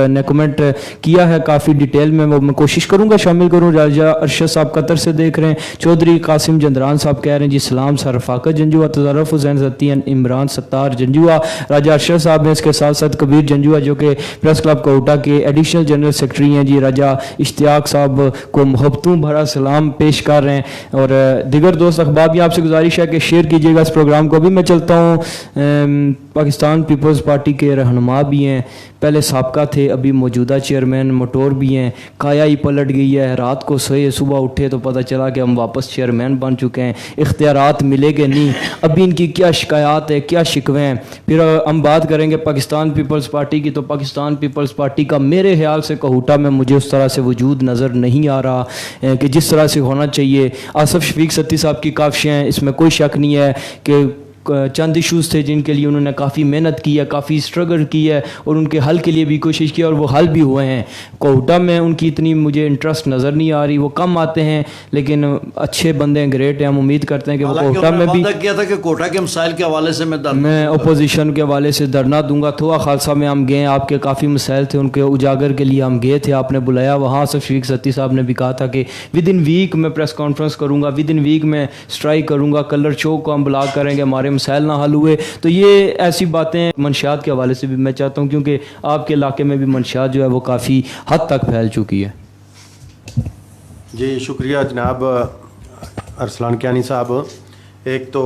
نے کمنٹ کیا ہے کافی ڈیٹیل میں, وہ میں کوشش کروں گا شامل کروں. راجہ ارشد صاحب قطر سے دیکھ رہے ہیں. چودھری قاسم جندران صاحب کہہ رہے ہیں جی سلام سر رفاقت جنجوا, تظرف حسین زتی, عمران ستار جنجوا. راجہ ارشد صاحب نے اس کے ساتھ ساتھ کبیر جنجوا جو کہ پریس کلب کہوٹا کے ایڈیشنل جنرل سیکرٹری ہیں جی, راجہ اشتیاق صاحب کو محبتوں بھرا سلام پیش کر رہے ہیں. اور دیگر دوست احباب بھی آپ سے گزارش ہے کہ شیئر کیجیے گا اس پروگرام کو. ابھی میں چلتا ہوں. پاکستان پیپلز پارٹی کے رہنما بھی ہیں, پہلے سابقہ تھے, ابھی موجودہ چیئرمین موٹور بھی ہیں. کایا ہی پلٹ گئی ہے, رات کو سوئے صبح اٹھے تو پتہ چلا کہ ہم واپس چیئرمین بن چکے ہیں. اختیارات ملے گے نہیں, ابھی ان کی کیا شکایات ہے, کیا شکوے ہیں. پھر ہم بات کریں گے پاکستان پیپلز پارٹی کی, تو پاکستان پیپلز پارٹی کا میرے خیال سے کہوٹا میں مجھے اس طرح سے وجود نظر نہیں آ رہا کہ جس طرح سے ہونا چاہیے. آصف شفیق ستی صاحب کی کاوشیں ہیں, اس میں کوئی شک نہیں ہے کہ چند ایشوز تھے جن کے لیے انہوں نے کافی محنت کی ہے, کافی اسٹرگل کی ہے اور ان کے حل کے لیے بھی کوشش کی اور وہ حل بھی ہوئے ہیں. کوٹا میں ان کی اتنی مجھے انٹرسٹ نظر نہیں آ رہی, وہ کم آتے ہیں لیکن اچھے بندے ہیں, گریٹ ہیں. ہم امید کرتے ہیں کہ وہ کوٹا میں بھی کیا تھا کہ کوٹا کے مسائل کے حوالے سے میں اپوزیشن کے حوالے سے دھرنا دوں گا. تھوا خالصہ میں ہم گئے, آپ کے کافی مسائل تھے, ان کے اجاگر کے لیے ہم گئے تھے, آپ نے بلایا وہاں. آصف شفیق ستی صاحب نے بھی کہا تھا کہ ود ان ویک میں پریس کانفرنس کروں گا, ود ان ویک میں اسٹرائک کروں گا, کلر چوک کو ہم بلاک کریں گے, ہمارے مسائل نہ حل ہوئے. تو یہ ایسی باتیں منشیات کے حوالے سے بھی میں چاہتا ہوں, کیونکہ آپ کے علاقے میں بھی منشیات جو ہے وہ کافی حد تک پھیل چکی ہے. جی شکریہ جناب ارسلان کیانی صاحب. ایک تو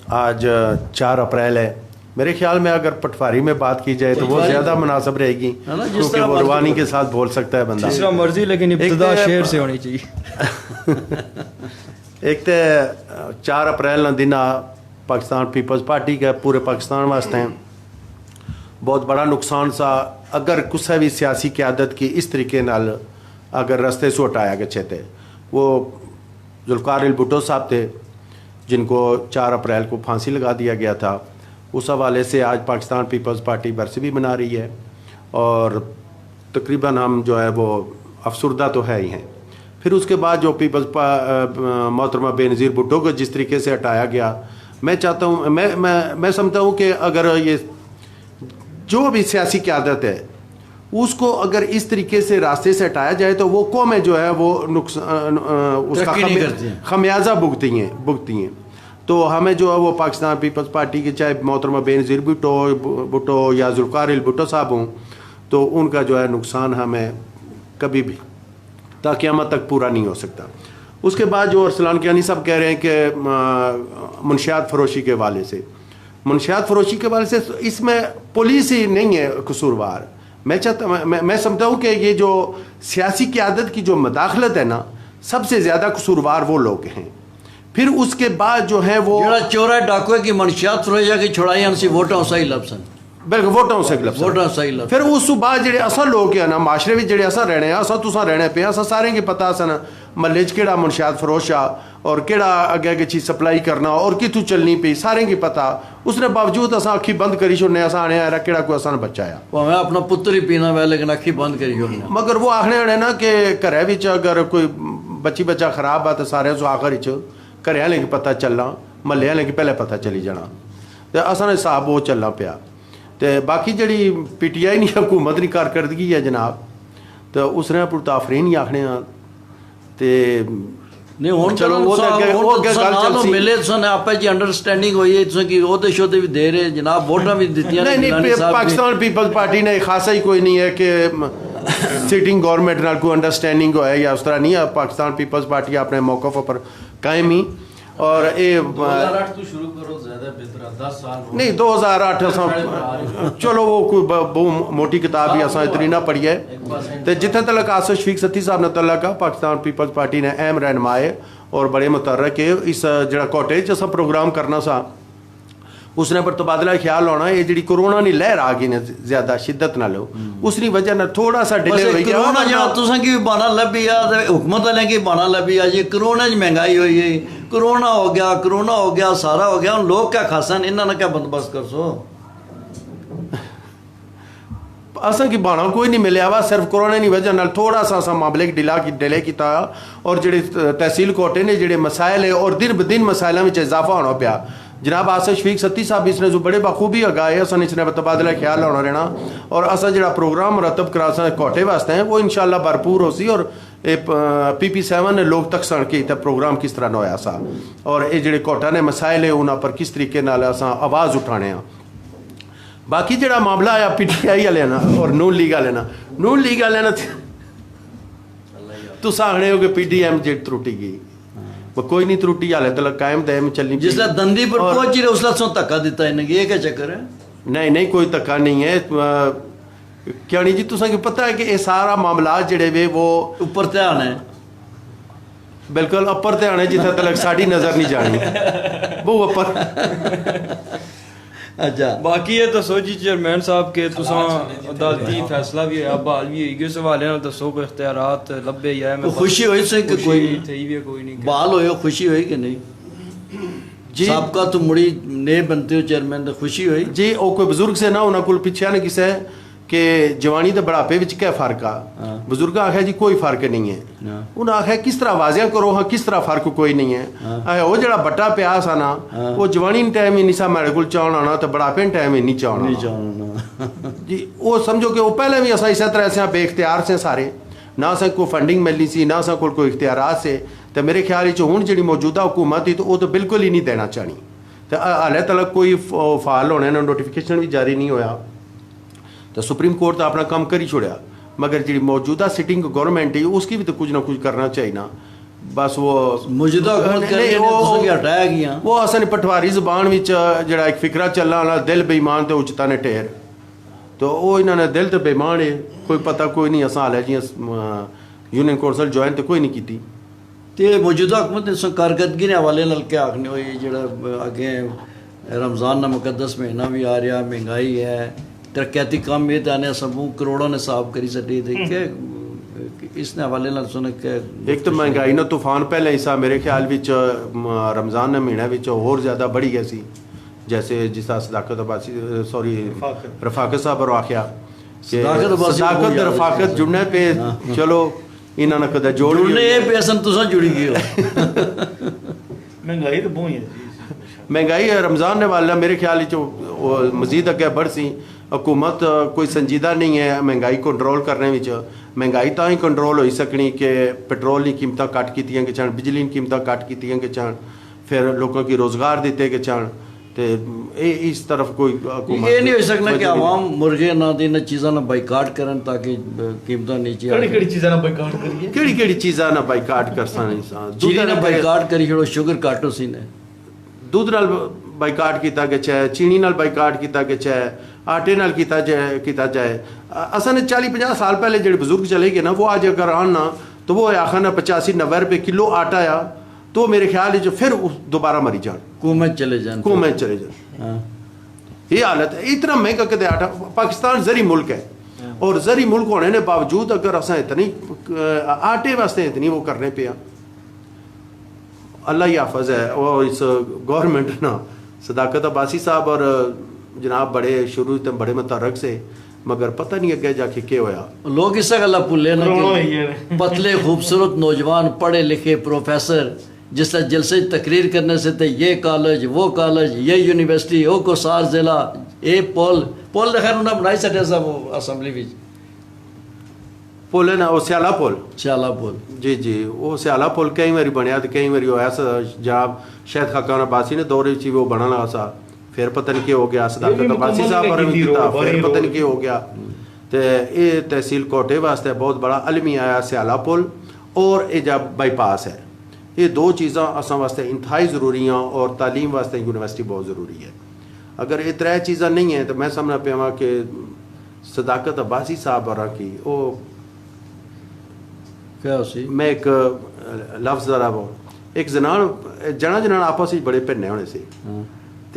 آج 4 اپریل ہے, میرے خیال میں اگر پٹواری میں بات کی جائے تو وہ زیادہ مناسب رہے گی, کیونکہ وہ روانی کے ساتھ بول سکتا ہے بندہ جس طرح مرضی, لیکن ابتدا شعر سے ہونی چاہیے. ایک تو 4 اپریل نہ دن پاکستان پیپلز پارٹی کا پورے پاکستان واسطے بہت بڑا نقصان سا. اگر کسی بھی سیاسی قیادت کی اس طریقے نال اگر رستے سے ہٹایا گئے تھے, وہ ذوالفقار بھٹو صاحب تھے جن کو 4 اپریل کو پھانسی لگا دیا گیا تھا. اس حوالے سے آج پاکستان پیپلز پارٹی برسی بھی منا رہی ہے اور تقریباً ہم جو ہے وہ افسردہ تو ہے ہی ہیں. پھر اس کے بعد جو پیپلز محترمہ بے نظیر بھٹو کو جس طریقے سے ہٹایا گیا, میں چاہتا ہوں, میں سمجھتا ہوں کہ اگر یہ جو بھی سیاسی قیادت ہے اس کو اگر اس طریقے سے راستے سے ہٹایا جائے تو وہ قومیں جو ہے وہ اس کا خمیازہ بھگتی ہیں. تو ہمیں جو ہے وہ پاکستان پیپلز پارٹی کے چاہے محترمہ بے نظیر بھٹو یا ذوالفقار بھٹو صاحب ہوں, تو ان کا جو ہے نقصان ہمیں کبھی بھی تا قیامت تک پورا نہیں ہو سکتا. اس کے بعد جو ارسلان کیانی صاحب کہہ رہے ہیں کہ منشیات فروشی کے حوالے سے, منشیات فروشی کے حوالے سے اس میں پولیس ہی نہیں ہے قصوروار. میں سمجھتا ہوں کہ یہ جو سیاسی قیادت کی جو مداخلت ہے نا, سب سے زیادہ قصوروار وہ لوگ ہیں. پھر اس کے بعد جو ہے وہ چورا ڈاکوے کی منشیات فروشی کی چھڑائی انسی ووٹاں صحیح لفظن بالکل ووٹاں سے لفظ. پھر اس بعد جڑے اصا لوگ ہیں نا معاشرے بھی جڑے اصا رہنے ہیں, تساں رہنے پہ اصا سارے کی پتہ سن محلے چ کہڑا منشیات فروش آ اور کہڑا اگے اگے چیز سپلائی کرنا اور کتوں چلنی پی سارے کی پتہ. اس نے باوجود اصا اکھی بند کری چھوڑنے, اصا آنے آ کہڑا کوئی اصا بچہ آیا میں اپنا پتر ہی پینا وے لیکن اکھی بند کری چھوڑنا. مگر وہ آخنے آنے نا کہ گھر اگر کوئی بچہ خراب آ تو سارے سو آخر گھر والے کی پتہ چلنا, محلے والے کی پہلے پتہ چلی جانا. تو اصل حساب وہ چلنا پیا. تو باقی جڑی پی ٹی آئی نہیں حکومت کی کارکردگی ہے جناب, تو اس نے پرتافرین ہی آخنے ہاں. نہیں ہوں چلو ملے سن آپ جی انڈرسٹینڈنگ ہوئی ہے کہ عہدے شہدے بھی دے رہے جناب, ووٹاں بھی دیتی ہیں. نہیں پاکستان پیپلز پارٹی نے خاصا ہی کوئی نہیں ہے کہ سٹنگ گورنمنٹ نال کوئی انڈرسٹینڈنگ ہو ہے یا اس طرح نہیں ہے. پاکستان پیپلز پارٹی اپنے موقف پر قائم ہی. اور یہ 2008 تو شروع کرو زیادہ بہتر ہے, 10 سال نہیں 2008 چلو وہ کوئی بہت موٹی کتاب ہی اصل اتنی نہ پڑھی ہے. تو جتنے تلک آصف شفیق ستی صاحب نے تعلق ہے, پاکستان پیپلز پارٹی نے اہم رہنما ہے اور بڑے متحرک ہے. اس جڑا کوٹیج اصل پروگرام کرنا سا اس نے پر تبادلہ خیال ہونا یہ جڑی کرونا دی لہر آ گئی نے زیادہ شدت نال اس دی وجہ نال تھوڑا سا ڈیلے ہوئی گیا کرونا جہاں تساں کی بہانا لبھی آ حکومت والے کی بہانا لبھی آ جی کرونا مہنگائی ہوئی ہے کرونا ہو گیا سارا ہو گیا ہن لوگ کیا کھاسن انہاں نے کیا بندوبست کر سو اساں کی بہانا کوئی نہیں ملیا وا صرف کرونا دی وجہ نال تھوڑا سا اساں معاملے ڈیلے کیتا اور جڑے تحصیل کوٹے نے جڑے مسائل ہے اور دن بدن مسائلاں وچ اضافہ ہونا پیا جناب آصف شفیق ستی صاحب اس نے جو بڑے بخوبی اگائے اساں اس نے تبادلہ خیال ہونا رہنا اور اساں جڑا پروگرام مرتب کرا سا کوٹے واسطے ہیں وہ انشاءاللہ بھرپور ہو سی اور PP7 نے لوگ تک سن کے پروگرام کس طرح نہ ہویا سا اور یہ جڑے کوٹا نے مسائل ہے انہاں پر کس طریقے نال اساں آواز اٹھانے ہیں باقی جڑا معاملہ آیا PTI والے نا اور نون لیگ والے نا تو ساہنے ہو کہ PDM جڑ ترٹی گئی وہ کوئی نہیں ترٹی حالے تک قائم دائم چلنی جس لئے دندی پر پہنچی رہے اس لئے سن تکا دیتا ہے یہ کیا چکر ہے نہیں کوئی تکا نہیں ہے کیا نہیں جی تو ساں کہ پتہ ہے کہ یہ سارا معاملات جڑے وے وہ اوپر تے آنا ہے بالکل اوپر تے آنے جتنا تلک ساڑی نظر نہیں جانی وہ اوپر اچھا باقی یہ دسو جی چیئرمین صاحب کے تساں عدالتی فیصلہ بھی ہے بحال بھی ہوئی گئے سوالے نہ دسو کوئی اختیارات لبے یا ہے خوشی ہوئی سے کہ کوئی نہیں بحال ہوئے خوشی ہوئی کہ نہیں جی سابقہ تو مڑی نئے بنتے ہو چیئرمین تو خوشی ہوئی جی او کوئی بزرگ سے نہ ہونا کل پیچھے نے کسے کہ جوانی تے بڑھاپے وچ کیا فرق آ بزرگ آخیا جی کوئی فرق نہیں ہے انہاں آخیا کس طرح واضح کرو ہاں کس طرح فرق کوئی نہیں ہے آخیا وہ جڑا بٹا پیا سا نا وہ جوانی ٹائم ہی نہیں سا میرے کول چاہن آنا تے بڑھاپے ٹائم ہی نہیں چاہنا جی وہ سمجھو کہ وہ پہلے بھی اساں اسی طرح سے بے اختیار سے سارے نہ سا کوئی فنڈنگ ملنی سی نہ سا کوئی اختیارات سے تے میرے خیال وچ ہن جڑی موجودہ حکومت ہی تو وہ تو بالکل ہی نہیں دینا چاہنی تے حالے تک کوئی فعال ہونے نا نوٹیفیکیشن بھی جاری نہیں ہویا تو سپریم کورٹ تو اپنا کام کر ہی چھوڑیا مگر جی موجودہ سٹنگ گورنمنٹ ہے اس کی بھی تو کچھ نہ کچھ کرنا چاہیے نا بس وہ موجودہ حکومت کر رہی ہے ہٹایا گیا وہ اصل پٹواری زبان وچ جڑا ایک فکرہ چلنا والا دل بے ایمان تے اچتا نے ٹھہر تو وہ انہوں نے دل تے بے ایمان ہے کوئی پتہ کوئی نہیں اساں حالے جی یونین کونسل جوائن تے کوئی نہیں کیتی تے موجودہ حکومت نے کارکردگی نے حوالے نال کیا آکھنے ہوئی جڑا اگے رمضان نہ مقدس مہینہ بھی آ رہا مہنگائی ہے ترقیاتی کام یہ آنے سبوں کروڑوں نے صاف کری سٹی تھے کہ اس نے حوالے نال سنے کہ ایک تو مہنگائی نہ طوفان پہلے حصہ میرے خیال وچ رمضان نے مہینہ وچ اور زیادہ بڑھی گئی سی جیسے جس طرح صداقت عباسی سوری رفاقت صاحب اور آخیا کہ صداقت رفاقت جڑنے پہ چلو انہاں نے کدے جوڑنے پہ اصل تساں جڑی گئے ہو مہنگائی تو بہت ہے مہنگائی رمضان نے والا میرے خیال وچ مزید اگے بڑھ سی حکومت کوئی سنجیدہ نہیں ہے مہنگائی کنٹرول کرنے وچ مہنگائی تاں ہی کنٹرول ہوئی سکنی کہ پیٹرول کی قیمتاں کٹ کیتیاں کہ چان بجلی کی قیمتاں کٹ کیتیاں کہ چان پھر لوگوں کی روزگار دیتے کہ چان تے اس طرف کوئی حکومت یہ نہیں ہو سکنا کہ عوام مرغے نہ دین چیزاں نہ بائیکاٹ کرن تاکہ قیمتاں نیچے آ کیڑی چیزاں نہ بائیکاٹ کریے کیڑی چیزاں نہ بائیکاٹ کرسن انسان چیزاں نہ بائیکاٹ کری چھڑو شوگر کاٹو سی نے دودھ نال بائیکاٹ کیتا گیا ہے چینی نال بائیکاٹ کیتا گیا ہے آٹے نال کیتا جائے اصل نے 40-50 سال پہلے جڑے بزرگ چلے گئے نا وہ آج اگر آن نا تو وہ آخر نا 85-90 روپے کلو آٹا آیا تو میرے خیال ہے جو پھر دوبارہ مری جان کومت چلے جان یہ حالت ہے اتنا مہنگا کدے آٹا پاکستان زرعی ملک ہے اور زرعی ملک ہونے نے باوجود اگر اساں اتنی آٹے واسطے اتنی وہ کرنے پیا اللہ ہی حافظ ہے وہ اس گورنمنٹ نا صداقت عباسی صاحب اور جناب بڑے شروع تے بڑے متحرک سے مگر پتہ نہیں اگے جا کے کیا ہویا لوگ اس سے گلا بھولے نا پتلے خوبصورت نوجوان پڑھے لکھے پروفیسر جس طرح جلسے تقریر کرنے سے تھے یہ کالج وہ کالج یہ یونیورسٹی وہ کو سار ضلع اے پول خیر انہوں نے بنائی سٹے صاحب وہ اسمبلی بھی پول ہے نا وہ سیالہ پول جی وہ سیالہ پول کئی باری بنیا تو کئی باری ہویا سا جاب شاید خاقان عباسی نے دور چی وہ بنا لگا سا پھر پتہ نہیں کیا ہو گیا صداقت عباسی صاحب اور پھر پتہ نہیں کیا ہو گیا تو یہ تحصیل کوٹے واسطے بہت بڑا علمی آیا سیالہ پول اور یہ جب بائی پاس ہے یہ دو چیزاں اساں واسطے انتہائی ضروری ہیں اور تعلیم واسطے یونیورسٹی بہت ضروری ہے اگر یہ ترے چیزاں نہیں ہیں تو میں سمجھنا پیا کہ صداقت عباسی صاحب اور کی وہ میں ایک لفظ ذرا وہ ایک جنا آپس بڑے پھرنے ہونے سے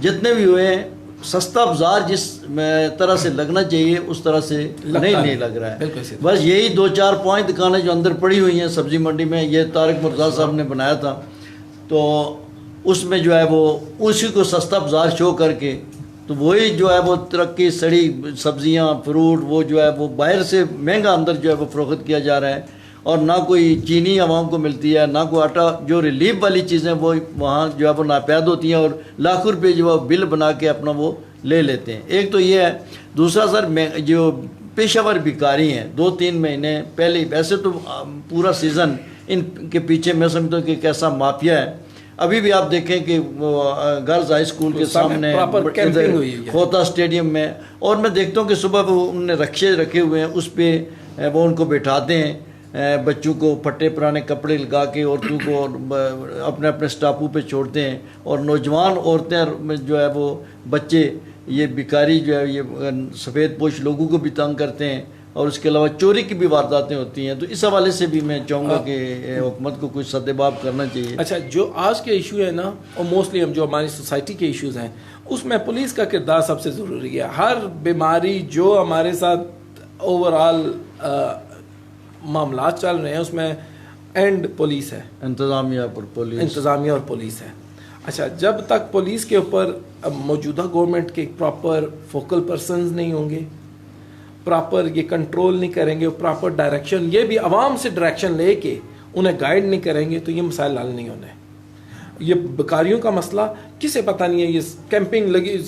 جتنے بھی ہوئے ہیں سستا بازار جس طرح سے لگنا چاہیے اس طرح سے نہیں لگ رہا ہے. بس یہی 2-4 5 دکانیں جو اندر پڑی ہوئی ہیں سبزی منڈی میں، یہ طارق مرزا صاحب نے بنایا تھا، تو اس میں جو ہے وہ اسی کو سستا بازار شو کر کے تو وہی جو ہے وہ ترقی سڑی سبزیاں فروٹ وہ جو ہے وہ باہر سے مہنگا اندر جو ہے وہ فروخت کیا جا رہا ہے، اور نہ کوئی چینی عوام کو ملتی ہے، نہ کوئی آٹا. جو ریلیف والی چیزیں وہ وہاں جو ہے وہ ناپید ہوتی ہیں اور لاکھوں روپے جو ہے بل بنا کے اپنا وہ لے لیتے ہیں. ایک تو یہ ہے. دوسرا سر جو پیشہ ور بیکاری ہیں 2-3 مہینے پہلے، ویسے تو پورا سیزن ان کے پیچھے میں سمجھتا ہوں کہ کیسا مافیا ہے. ابھی بھی آپ دیکھیں کہ گرلز ہائی اسکول کے سامنے کھوتا اسٹیڈیم میں، اور میں دیکھتا ہوں کہ صبح وہ انہوں نے رکشے رکھے ہوئے ہیں، اس پہ وہ ان کو بٹھاتے ہیں، بچوں کو پھٹے پرانے کپڑے لگا کے عورتوں کو اپنے اپنے سٹاپوں پہ چھوڑتے ہیں، اور نوجوان عورتیں جو ہے وہ بچے یہ بیکاری جو ہے یہ سفید پوش لوگوں کو بھی تنگ کرتے ہیں، اور اس کے علاوہ چوری کی بھی وارداتیں ہوتی ہیں. تو اس حوالے سے بھی میں چاہوں گا کہ حکومت کو کچھ سدباب کرنا چاہیے. اچھا، جو آج کے ایشو ہے نا، اور موسٹلی ہم جو ہماری سوسائٹی کے ایشوز ہیں اس میں پولیس کا کردار سب سے ضروری ہے. ہر بیماری جو ہمارے ساتھ اوور آل معاملات چل رہے ہیں اس میں اینڈ پولیس ہے، انتظامیہ اور پولیس ہے. اچھا، جب تک پولیس کے اوپر موجودہ گورنمنٹ کے پراپر فوکل پرسنز نہیں ہوں گے، پراپر یہ کنٹرول نہیں کریں گے، پراپر ڈائریکشن، یہ بھی عوام سے ڈائریکشن لے کے انہیں گائیڈ نہیں کریں گے، تو یہ مسائل حل نہیں ہونے. یہ بیکاریوں کا مسئلہ کسے پتہ نہیں ہے، یہ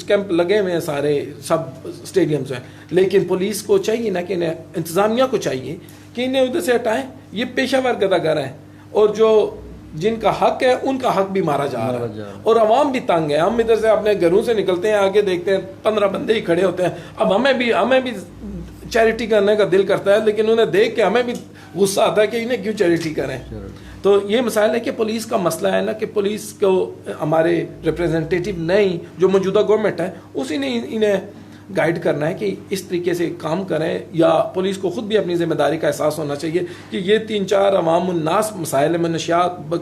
کیمپ لگے ہوئے ہیں سارے سب اسٹیڈیمز ہیں، لیکن پولیس کو چاہیے نا کہ انہیں انتظامیہ کو چاہیے کہ انہیں ادھر سے ہٹائیں. یہ پیشہ ور گداگر ہیں، اور جو جن کا حق ہے ان کا حق بھی مارا جا رہا ہے، اور عوام بھی تنگ ہے. ہم ادھر سے اپنے گھروں سے نکلتے ہیں، آگے دیکھتے ہیں 15 بندے ہی کھڑے ہوتے ہیں. اب ہمیں بھی چیریٹی کرنے کا دل کرتا ہے، لیکن انہیں دیکھ کے ہمیں بھی غصہ آتا ہے کہ انہیں کیوں چیریٹی کریں. تو یہ مسائل ہے کہ پولیس کا مسئلہ ہے نا، کہ پولیس کو ہمارے ریپریزنٹیٹیو نہیں جو موجودہ گورنمنٹ ہے اسی نے انہیں گائیڈ کرنا ہے کہ اس طریقے سے کام کریں، یا پولیس کو خود بھی اپنی ذمہ داری کا احساس ہونا چاہیے کہ یہ 3-4 عوام الناس مسائل منشیات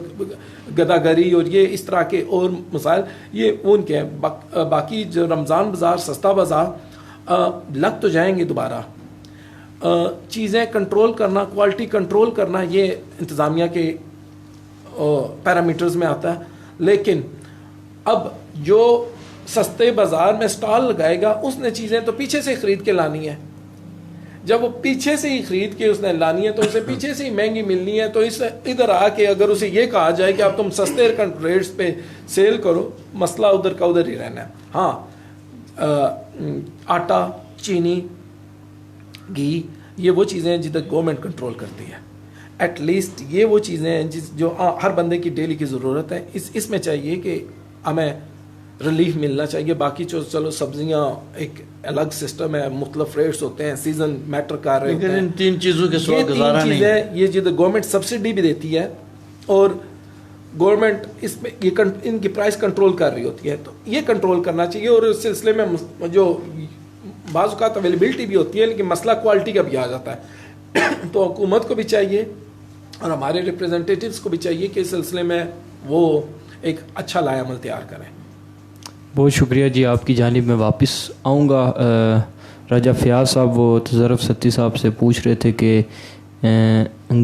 گداگری اور یہ اس طرح کے اور مسائل یہ ان کے ہیں. باقی جو رمضان بازار سستا بازار لگ تو جائیں گے دوبارہ. چیزیں کنٹرول کرنا، کوالٹی کنٹرول کرنا، یہ انتظامیہ کے پیرامیٹرز میں آتا ہے. لیکن اب جو سستے بازار میں سٹال لگائے گا اس نے چیزیں تو پیچھے سے خرید کے لانی ہے. جب وہ پیچھے سے ہی خرید کے اس نے لانی ہے تو اسے پیچھے سے ہی مہنگی ملنی ہے. تو اس ادھر آ کے اگر اسے یہ کہا جائے کہ اب تم سستے ریٹس پہ سیل کرو، مسئلہ ادھر کا ادھر ہی رہنا ہے. ہاں، آٹا، چینی، گھی، یہ وہ چیزیں ہیں جدھر گورنمنٹ کنٹرول کرتی ہے. ایٹ لیسٹ یہ وہ چیزیں ہیں جو ہر بندے کی ڈیلی کی ضرورت ہے. اس میں چاہیے کہ ہمیں ریلیف ملنا چاہیے. باقی چلو سبزیاں ایک الگ سسٹم ہے، مختلف ریٹس ہوتے ہیں، سیزن میٹر کر رہے ہیں. ان 3 چیزوں کے سوا گزارا نہیں ہے. یہ جدھر گورنمنٹ سبسڈی بھی دیتی ہے اور گورنمنٹ اس میں ان کی پرائس کنٹرول کر رہی ہوتی ہے، تو یہ کنٹرول کرنا چاہیے. اور اس سلسلے میں جو بعض اوقات اویلیبلٹی بھی ہوتی ہے، لیکن مسئلہ کوالٹی کا بھی آ جاتا ہے. تو حکومت کو بھی چاہیے اور ہمارے ریپریزنٹیٹیوز کو بھی چاہیے کہ اس سلسلے میں وہ ایک اچھا لائحہ عمل تیار کریں. بہت شکریہ جی. آپ کی جانب میں واپس آؤں گا. راجہ فیاض صاحب وہ تظرف ستی صاحب سے پوچھ رہے تھے کہ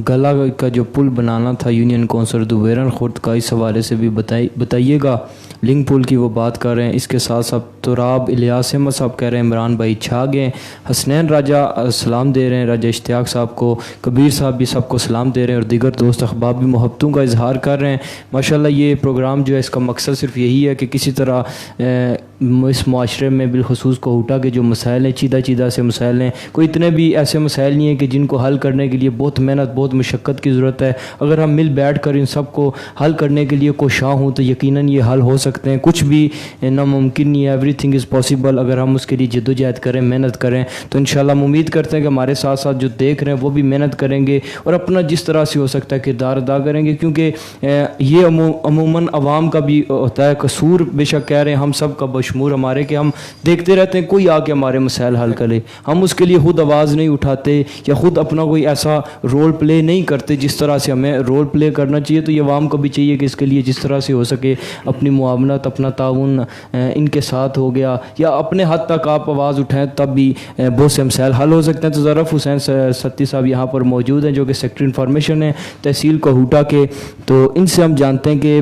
گلا کا جو پل بنانا تھا یونین کونسل دویرن خورد کا، اس حوالے سے بھی بتائیے گا. لنک پل کی وہ بات کر رہے ہیں. اس کے ساتھ ساتھ تراب الیاس احمد صاحب کہہ رہے ہیں عمران بھائی چھا گئے. حسنین راجہ سلام دے رہے ہیں راجہ اشتیاق صاحب کو. کبیر صاحب بھی سب کو سلام دے رہے ہیں، اور دیگر دوست احباب بھی محبتوں کا اظہار کر رہے ہیں. ماشاءاللہ یہ پروگرام جو ہے اس کا مقصد صرف یہی ہے کہ کسی طرح اس معاشرے میں بالخصوص کوہوٹا کے جو مسائل ہیں، چیدہ سے مسائل ہیں، کوئی اتنے بھی ایسے مسائل نہیں ہیں کہ جن کو حل کرنے کے لیے بہت محنت بہت مشقت کی ضرورت ہے. اگر ہم مل بیٹھ کر ان سب کو حل کرنے کے لیے کوشاں ہوں تو یقیناً یہ حل ہو سکتے ہیں. کچھ بھی ناممکن نہیں ہے. Every thing is possible. اگر ہم اس کے لیے جد و جہد کریں، محنت کریں، تو انشاءاللہ ہم امید کرتے ہیں کہ ہمارے ساتھ ساتھ جو دیکھ رہے ہیں وہ بھی محنت کریں گے اور اپنا جس طرح سے ہو سکتا ہے کردار ادا کریں گے. کیونکہ یہ عموماً عوام کا بھی ہوتا ہے قصور. بے شک کہہ رہے ہیں ہم سب کا بشمور ہمارے کہ ہم دیکھتے رہتے ہیں کوئی آ کے ہمارے مسائل حل کرے, ہم اس کے لیے خود آواز نہیں اٹھاتے یا خود اپنا کوئی ایسا رول پلے نہیں کرتے جس طرح سے ہمیں رول پلے کرنا چاہیے. تو یہ عوام کو بھی چاہیے کہ اس کے لیے جس طرح سے ہو سکے اپنی معاونت, اپنا تعاون ان کے ساتھ ہو گیا یا اپنے حد تک آپ آواز اٹھائیں, تب بھی بہت سے مسائل حل ہو سکتے ہیں. تو ظرف حسین ستی صاحب یہاں پر موجود ہیں جو کہ سیکٹری انفارمیشن ہے تحصیل کوہوٹا کے. تو ان سے ہم جانتے ہیں کہ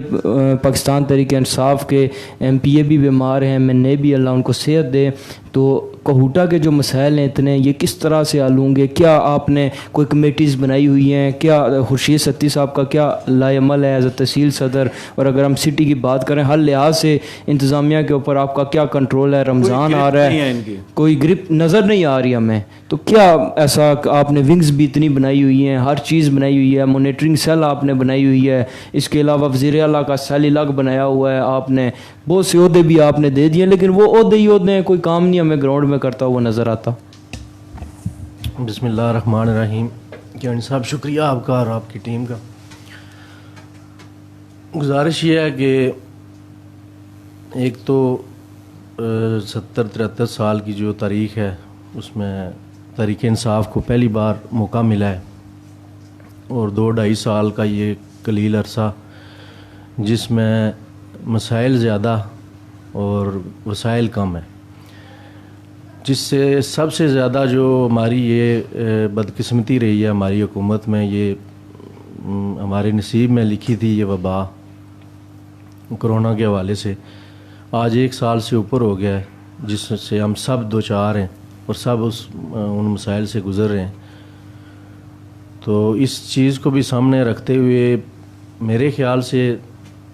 پاکستان تحریک انصاف کے ایم پی اے بھی بیمار ہیں, میں بھی اللہ ان کو صحت دے. تو کوہوٹا کے جو مسائل ہیں اتنے, یہ کس طرح سے حل ہوں گے؟ کیا آپ نے کوئی کمیٹیز بنائی ہوئی ہیں؟ کیا خورشید ستی صاحب کا کیا لائے عمل ہے ایز اے تحصیل صدر؟ اور اگر ہم سٹی کی بات کریں ہر لحاظ سے انتظامیہ کے اوپر آپ کا کیا کنٹرول ہے؟ رمضان آ رہا ہے, کوئی گرپ نظر نہیں آ رہی ہمیں. تو کیا ایسا آپ نے ونگز بھی اتنی بنائی ہوئی ہیں, ہر چیز بنائی ہوئی ہے, مانیٹرنگ سیل آپ نے بنائی ہوئی ہے, اس کے علاوہ وزیر اعلیٰ کا سیل الگ بنایا ہوا ہے آپ نے, بہت سے عہدے بھی آپ نے دے دیے, لیکن وہ عہدے ہی عہدے ہیں, کوئی کام نہیں ہمیں گراؤنڈ میں کرتا ہوا نظر آتا. بسم اللہ الرحمن الرحیم. کیانی صاحب شکریہ آپ کا اور آپ کی ٹیم کا. گزارش یہ ہے کہ ایک تو 70-73 سال کی جو تاریخ ہے اس میں تحریک انصاف کو پہلی بار موقع ملا ہے, اور 2-2.5 سال کا یہ قلیل عرصہ جس میں مسائل زیادہ اور وسائل کم ہیں, جس سے سب سے زیادہ جو ہماری یہ بدقسمتی رہی ہے ہماری حکومت میں, یہ ہمارے نصیب میں لکھی تھی یہ وبا کرونا کے حوالے سے. آج 1 سال سے اوپر ہو گیا ہے جس سے ہم سب دوچار ہیں اور سب ان مسائل سے گزر رہے ہیں. تو اس چیز کو بھی سامنے رکھتے ہوئے میرے خیال سے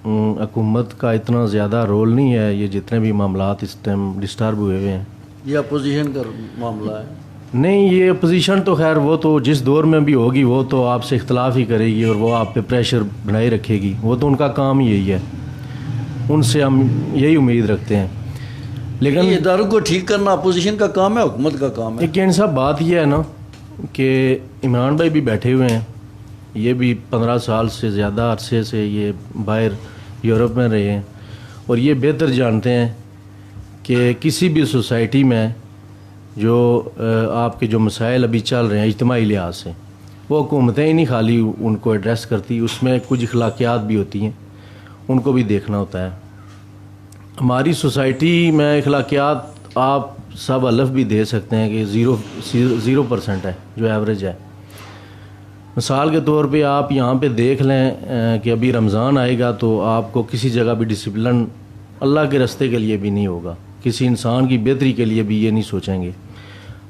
حکومت کا اتنا زیادہ رول نہیں ہے. یہ جتنے بھی معاملات اس ٹائم ڈسٹرب ہوئے ہوئے ہیں, یہ اپوزیشن کا معاملہ ہے. نہیں, یہ اپوزیشن تو خیر وہ تو جس دور میں بھی ہوگی وہ تو آپ سے اختلاف ہی کرے گی اور وہ آپ پہ پریشر بنائے رکھے گی, وہ تو ان کا کام ہی یہی ہے, ان سے ہم یہی امید رکھتے ہیں. لیکن اداروں کو ٹھیک کرنا اپوزیشن کا کام ہے, حکومت کا کام ہے. لیکن صاحب بات یہ ہے نا کہ عمران بھائی بھی بیٹھے ہوئے ہیں, یہ بھی 15 سال سے زیادہ عرصے سے یہ باہر یورپ میں رہے ہیں, اور یہ بہتر جانتے ہیں کہ کسی بھی سوسائٹی میں جو آپ کے جو مسائل ابھی چل رہے ہیں اجتماعی لحاظ سے, وہ حکومتیں ہی نہیں خالی ان کو ایڈریس کرتی, اس میں کچھ اخلاقیات بھی ہوتی ہیں, ان کو بھی دیکھنا ہوتا ہے. ہماری سوسائٹی میں اخلاقیات آپ سب الف بھی دے سکتے ہیں کہ 0% ہے جو ایوریج ہے. مثال کے طور پہ آپ یہاں پہ دیکھ لیں کہ ابھی رمضان آئے گا تو آپ کو کسی جگہ بھی ڈسپلن اللہ کے راستے کے لیے بھی نہیں ہوگا, کسی انسان کی بہتری کے لیے بھی یہ نہیں سوچیں گے.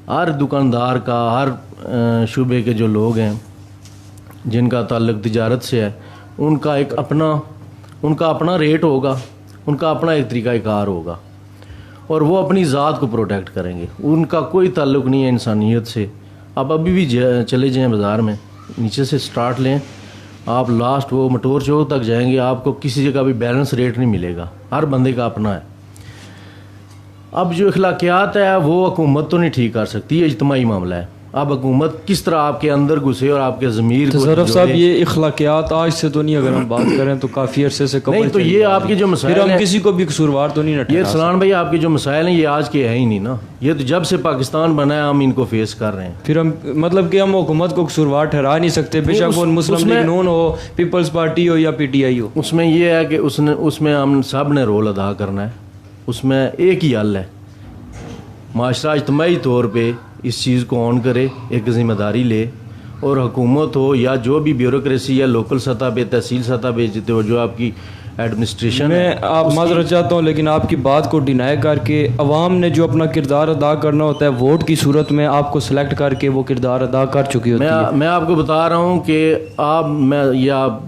ہر دکاندار کا, ہر شعبے کے جو لوگ ہیں جن کا تعلق تجارت سے ہے, ان کا ایک اپنا ریٹ ہوگا, ان کا اپنا ایک طریقہ کار ہوگا, اور وہ اپنی ذات کو پروٹیکٹ کریں گے. ان کا کوئی تعلق نہیں ہے انسانیت سے. آپ ابھی بھی چلے جائیں بازار میں, نیچے سے سٹارٹ لیں, آپ لاسٹ وہ مٹور چوک تک جائیں گے, آپ کو کسی جگہ بھی بیلنس ریٹ نہیں ملے گا, ہر بندے کا اپنا ہے. اب جو اخلاقیات ہے وہ حکومت تو نہیں ٹھیک کر سکتی, یہ اجتماعی معاملہ ہے. اب حکومت کس طرح آپ کے اندر گھسے اور آپ کے ضمیر کو ظرف صاحب یہ اخلاقیات آج سے تو نہیں, اگر ہم بات کریں تو کافی عرصے سے قبل. نہیں تو یہ آپ کے جو مسائل ہیں, ہم کسی کو بھی قصوروار تو نہیں یہ سلان بھائی آپ کے جو مسائل ہیں یہ آج کے ہیں ہی نہیں نا, یہ تو جب سے پاکستان بنا ہے ہم ان کو فیس کر رہے ہیں. پھر ہم مطلب کہ ہم حکومت کو قصوروار ٹھہرا نہیں سکتے, بے شک وہ مسلم لیگ نون ہو, پیپلز پارٹی ہو یا پی ٹی آئی ہو. اس میں یہ ہے کہ اس میں ہم سب نے رول ادا کرنا ہے. اس میں ایک ہی حل ہے, معاشرہ اجتماعی طور پہ اس چیز کو آن کرے, ایک ذمہ داری لے, اور حکومت ہو یا جو بھی بیوروکریسی یا لوکل سطح پہ تحصیل سطح پہ جو آپ کی ایڈمنسٹریشن میں آپ معذرت چاہتا ہوں, لیکن آپ کی بات کو ڈینائی کر کے عوام نے جو اپنا کردار ادا کرنا ہوتا ہے ووٹ کی صورت میں آپ کو سلیکٹ کر کے وہ کردار ادا کر چکی ہوتی ہے. میں آپ کو بتا رہا ہوں کہ آپ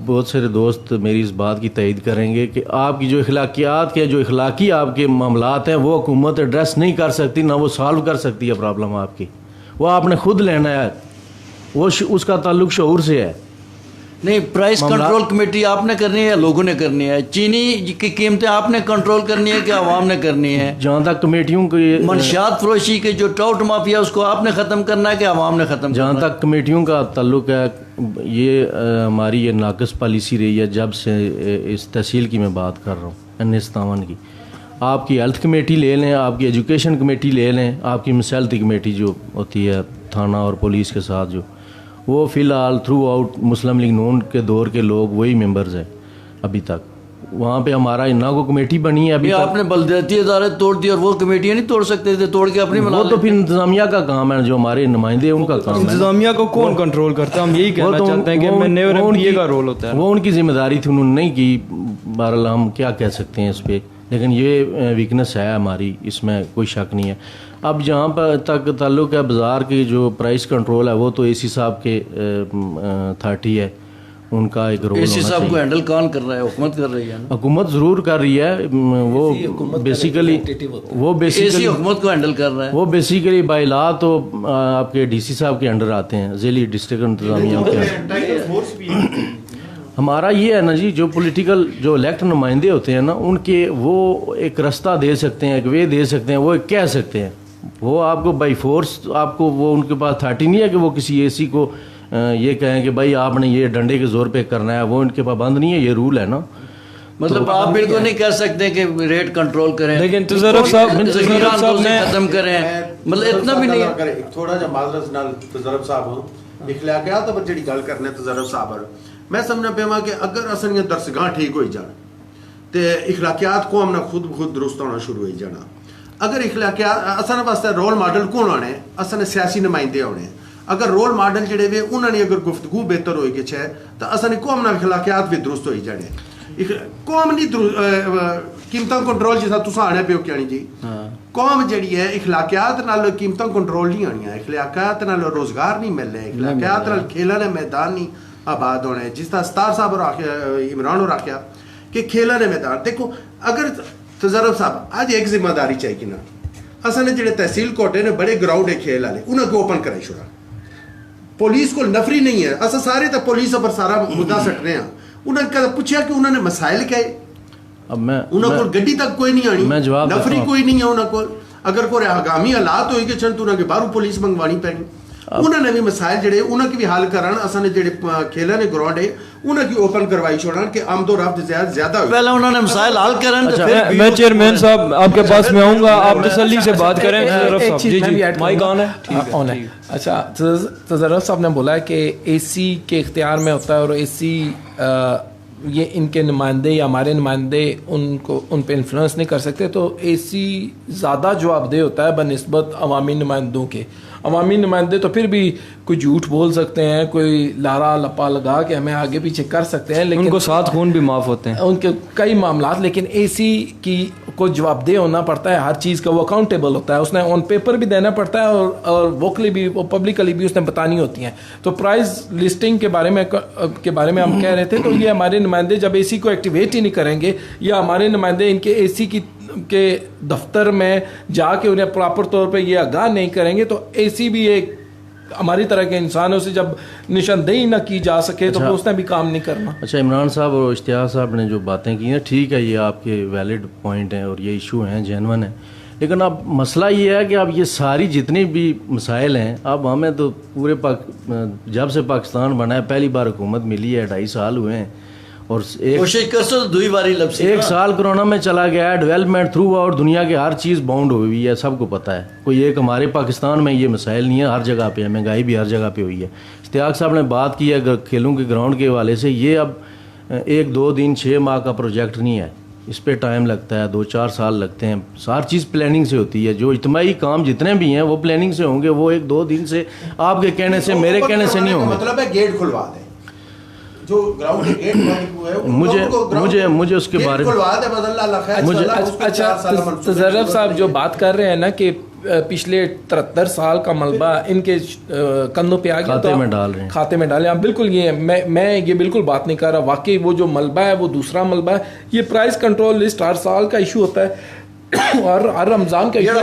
بہت سارے دوست میری اس بات کی تائید کریں گے کہ آپ کی جو اخلاقیات کے جو اخلاقی آپ کے معاملات ہیں وہ حکومت ایڈریس نہیں کر سکتی, نہ وہ سالو کر سکتی ہے پرابلم آپ کی. وہ آپ نے خود لینا ہے, وہ اس کا تعلق شعور سے ہے. نہیں, پرائس کنٹرول کمیٹی آپ نے کرنی ہے یا لوگوں نے کرنی ہے؟ چینی کی قیمتیں آپ نے کنٹرول کرنی ہے کہ عوام نے کرنی ہے؟ جہاں تک کمیٹیوں کی منشیات فروشی کے جو ٹراؤٹ مافیا اس کو آپ نے ختم کرنا ہے کہ عوام نے ختم کرنا ہے؟ جہاں تک کمیٹیوں کا تعلق ہے, یہ ہماری یہ ناقص پالیسی رہی ہے جب سے اس تحصیل کی میں بات کر رہا ہوں, N57 کی. آپ کی ہیلتھ کمیٹی لے لیں, آپ کی ایجوکیشن کمیٹی لے لیں, آپ کی مسلطی کمیٹی جو ہوتی ہے تھانہ اور پولیس کے ساتھ, جو وہ فی الحال تھرو آؤٹ مسلم لیگ نون کے دور کے لوگ وہی ممبرز ہیں ابھی تک. وہاں پہ ہمارا نہ کو کمیٹی بنی ہے ابھی تک. آپ نے بلدیاتی ادارے توڑ دی اور وہ کمیٹیاں نہیں توڑ سکتے تھے, توڑ کے اپنی بنا وہ تو پھر انتظامیہ کا کام ہے, جو ہمارے نمائندے ان کا کام ہے. انتظامیہ کو کون کنٹرول کرتا ہے؟ ہم یہی کہنا چاہتے ہیں کہ نیور ایم پی اے کا رول ہوتا ہے. وہ ان کی ذمہ داری تھی, انہوں نے نہیں کی. بہرحال ہم کیا کہہ سکتے ہیں اس پہ, لیکن یہ ویکنس ہے ہماری, اس میں کوئی شک نہیں ہے. اب جہاں پر تک تعلق ہے بازار کی جو پرائس کنٹرول ہے, وہ تو اے سی صاحب کے اتھارٹی ہے, ان کا ایک رول ہونا چاہیے. اے سی صاحب کو ہینڈل کون کر رہا ہے؟ حکومت کر رہی ہے. حکومت ضرور کر رہی ہے, وہ بیسیکلی حکومت کو ہینڈل کر رہا ہے. وہ بیسیکلی بائی لا تو آپ کے ڈی سی صاحب کے انڈر آتے ہیں, ذیلی ڈسٹرکٹ انتظامیہ کے. ہمارا یہ ہے نا جی, جو پولیٹیکل جو الیکٹ نمائندے ہوتے ہیں نا, ان کے وہ ایک رستہ دے سکتے ہیں, ایک وے دے سکتے ہیں, وہ ایک کہہ سکتے ہیں. وہ آپ کو بائی فورس, آپ کو وہ ان کے پاس اتھارٹی نہیں ہے کہ وہ کسی اے سی کو یہ کہیں کہ بھائی آپ نے یہ ڈنڈے کے زور پہ کرنا ہے. وہ ان کے پابند نہیں ہے, یہ رول ہے نا. مطلب آپ بالکل نہیں کہہ سکتے کہ ریٹ کنٹرول کریں, لیکن تزرف صاحب نے ختم کریں, مطلب اتنا بھی نہیں ہے. تھوڑا جا معذرت نال تجرب صاحب اخلاقیات پر جڑی گل کرنے تجرب صاحب, میں سمجھنا پیا کہ اگر اصل درسگاہ ٹھیک ہوئی جان تے اخلاقیات قوم نہ خود بخود درست ہونا شروع ہوئی جانا. اگر اخلاقیات اصل واسطے رول ماڈل کون ہونے, اصل سیاسی نمائندے ہونے. اگر رول ماڈل جڑے وے انہوں نے اگر گفتگو بہتر ہوئی گی ہے تو اصل قوم نہ اخلاقیات بھی درست ہوئی جانے. قوم نہیں قیمتوں کنٹرول جیسا تسا آنے پیو کیانی جی, قوم جڑی ہے اخلاقیات نال قیمتوں کنٹرول نہیں آنی, اخلاقیات نال روزگار نہیں ملنے, اخلاقیات نال کھیلنے میدان نہیں آباد ہونے. جس طرح ستار صاحب اور عمران اور آخیا کہ کھیلنے میدان, دیکھو اگر تجرب صاحب آج ایک ذمہ داری چاہیے نا, اصل جڑے تحصیل کوٹے نے بڑے گراؤنڈ ہے کھیل والے, انہوں کو اوپن کرے چھوڑا. پولیس کو نفری نہیں ہے, اصل سارے تو پولیس پر سارا مدعا سٹ رہے ہیں. انہوں نے پوچھا کہ انہوں نے مسائل کہے, انہوں کو گڈی تک کوئی نہیں آنی, نفری کوئی نہیں ہے انہوں کو. اگر کوئی آگامی حالات ہوئی کہ چند انہوں کے باہر پولیس منگوانی پینی, انہوں نے بھی مسائل جڑے انہوں کی بھی حل کران. اصل جڑے کھیلے نے گراؤنڈ ہے انہوں کی اوپن کروائی چھوڑان کہ آمد و رفت زیادہ ہوئی. پہلے انہوں نے مسائل حل کرن. میں چیئرمین صاحب آپ کے پاس میں آؤں گا, آپ تسلی سے بات کریں. جی جی مائک آن ہے. اچھا, تجرب صاحب نے بولا ہے کہ اے سی کے اختیار میں ہوتا ہے, اور اے سی یہ ان کے نمائندے یا ہمارے نمائندے ان پہ انفلوئنس نہیں کر سکتے. تو اے سی زیادہ جواب دہ ہوتا ہے بنسبت عوامی نمائندوں کے. عوامی نمائندے تو پھر بھی کوئی جھوٹ بول سکتے ہیں, کوئی لارا لپا لگا کے ہمیں آگے پیچھے کر سکتے ہیں, لیکن ان کو ساتھ خون بھی معاف ہوتے ہیں ان کے کئی معاملات. لیکن اے سی کی کو جواب دہ ہونا پڑتا ہے ہر چیز کا, وہ اکاؤنٹیبل ہوتا ہے, اس نے آن پیپر بھی دینا پڑتا ہے اور ووکلی بھی, پبلکلی بھی اس نے بتانی ہوتی ہیں. تو پرائز لسٹنگ کے بارے میں ہم کہہ رہے تھے, تو یہ ہمارے نمائندے جب اے سی کو ایکٹیویٹ ہی نہیں کریں گے, یا ہمارے نمائندے ان کے اے سی کے دفتر میں جا کے انہیں پراپر طور پہ یہ آگاہ نہیں کریں گے, تو اے سی بھی ایک ہماری طرح کے انسانوں سے جب نشاندہی نہ کی جا سکے تو اس نے بھی کام نہیں کرنا. اچھا, عمران صاحب اور اشتیاق صاحب نے جو باتیں کی ہیں ٹھیک ہے, یہ آپ کے ویلڈ پوائنٹ ہیں اور یہ ایشو ہیں, جینون ہیں. لیکن اب مسئلہ یہ ہے کہ اب یہ ساری جتنی بھی مسائل ہیں, اب ہمیں تو پورے جب سے پاکستان بنا ہے پہلی بار حکومت ملی ہے, 2.5 سال ہوئے ہیں, اور ایک سال کرونا میں چلا گیا ہے. ڈیولپمنٹ تھرو آؤٹ دنیا کے ہر چیز باؤنڈ ہوئی ہے, سب کو پتہ ہے. کوئی ایک ہمارے پاکستان میں یہ مسائل نہیں ہے, ہر جگہ پہ ہے, مہنگائی بھی ہر جگہ پہ ہوئی ہے. اشتیاق صاحب نے بات کی ہے کھیلوں کے گراؤنڈ کے حوالے سے, یہ اب 1-2 دن 6 ماہ کا پروجیکٹ نہیں ہے, اس پہ ٹائم لگتا ہے, 2-4 سال لگتے ہیں. ہر چیز پلاننگ سے ہوتی ہے, جو اجتماعی کام جتنے بھی ہیں وہ پلاننگ سے ہوں گے, وہ 1-2 دن سے آپ کے کہنے سے میرے کہنے سے نہیں ہوں گے. مطلب ہے گیٹ کھلوا دیں, جو گراؤنڈ کے گیٹ ہوئے ہیں مجھے اس کے بارے میں اچھا, تجرب صاحب جو بات کر رہے ہیں نا کہ پچھلے 73 سال کا ملبہ ان کے کندھوں پہ آ گیا, کھاتے میں ڈالیں. بالکل یہ میں یہ بالکل بات نہیں کر رہا, واقعی وہ جو ملبہ ہے وہ دوسرا ملبہ ہے. یہ پرائز کنٹرول لسٹ ہر سال کا ایشو ہوتا ہے, اور ہر رمضان کا ਜਿਹੜਾ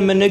MNA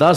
10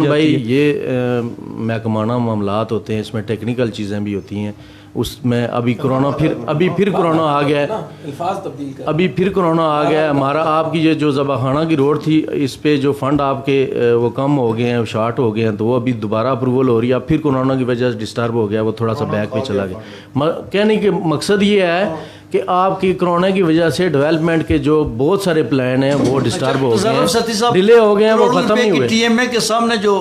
عمران جاتی بھائی ہے۔ یہ محکمانہ معاملات ہوتے ہیں، اس میں ٹیکنیکل چیزیں بھی ہوتی ہیں، اس میں ابھی کرونا پھر کرونا آ گیا ہے، الفاظ تبدیل کر ابھی پھر کرونا آ گیا ہے۔ ہمارا آپ کی یہ جو ذبح خانہ کی روڈ تھی، اس پہ جو فنڈ آپ کے وہ کم ہو گئے ہیں، شارٹ ہو گئے ہیں، تو وہ ابھی دوبارہ اپروول ہو رہی ہے۔ اب پھر کرونا کی وجہ سے ڈسٹرب ہو گیا، وہ تھوڑا سا بیک پہ چلا گیا۔ کہنے کے مقصد یہ ہے کہ آپ کی کرونا کی وجہ سے ڈیولپمنٹ کے جو بہت سارے پلان ہیں وہ ڈسٹرب ہو گئے ہیں، ڈیلے ہو گئے ہیں، وہ ختم نہیں ہوئے۔ ٹی ایم اے کے سامنے جو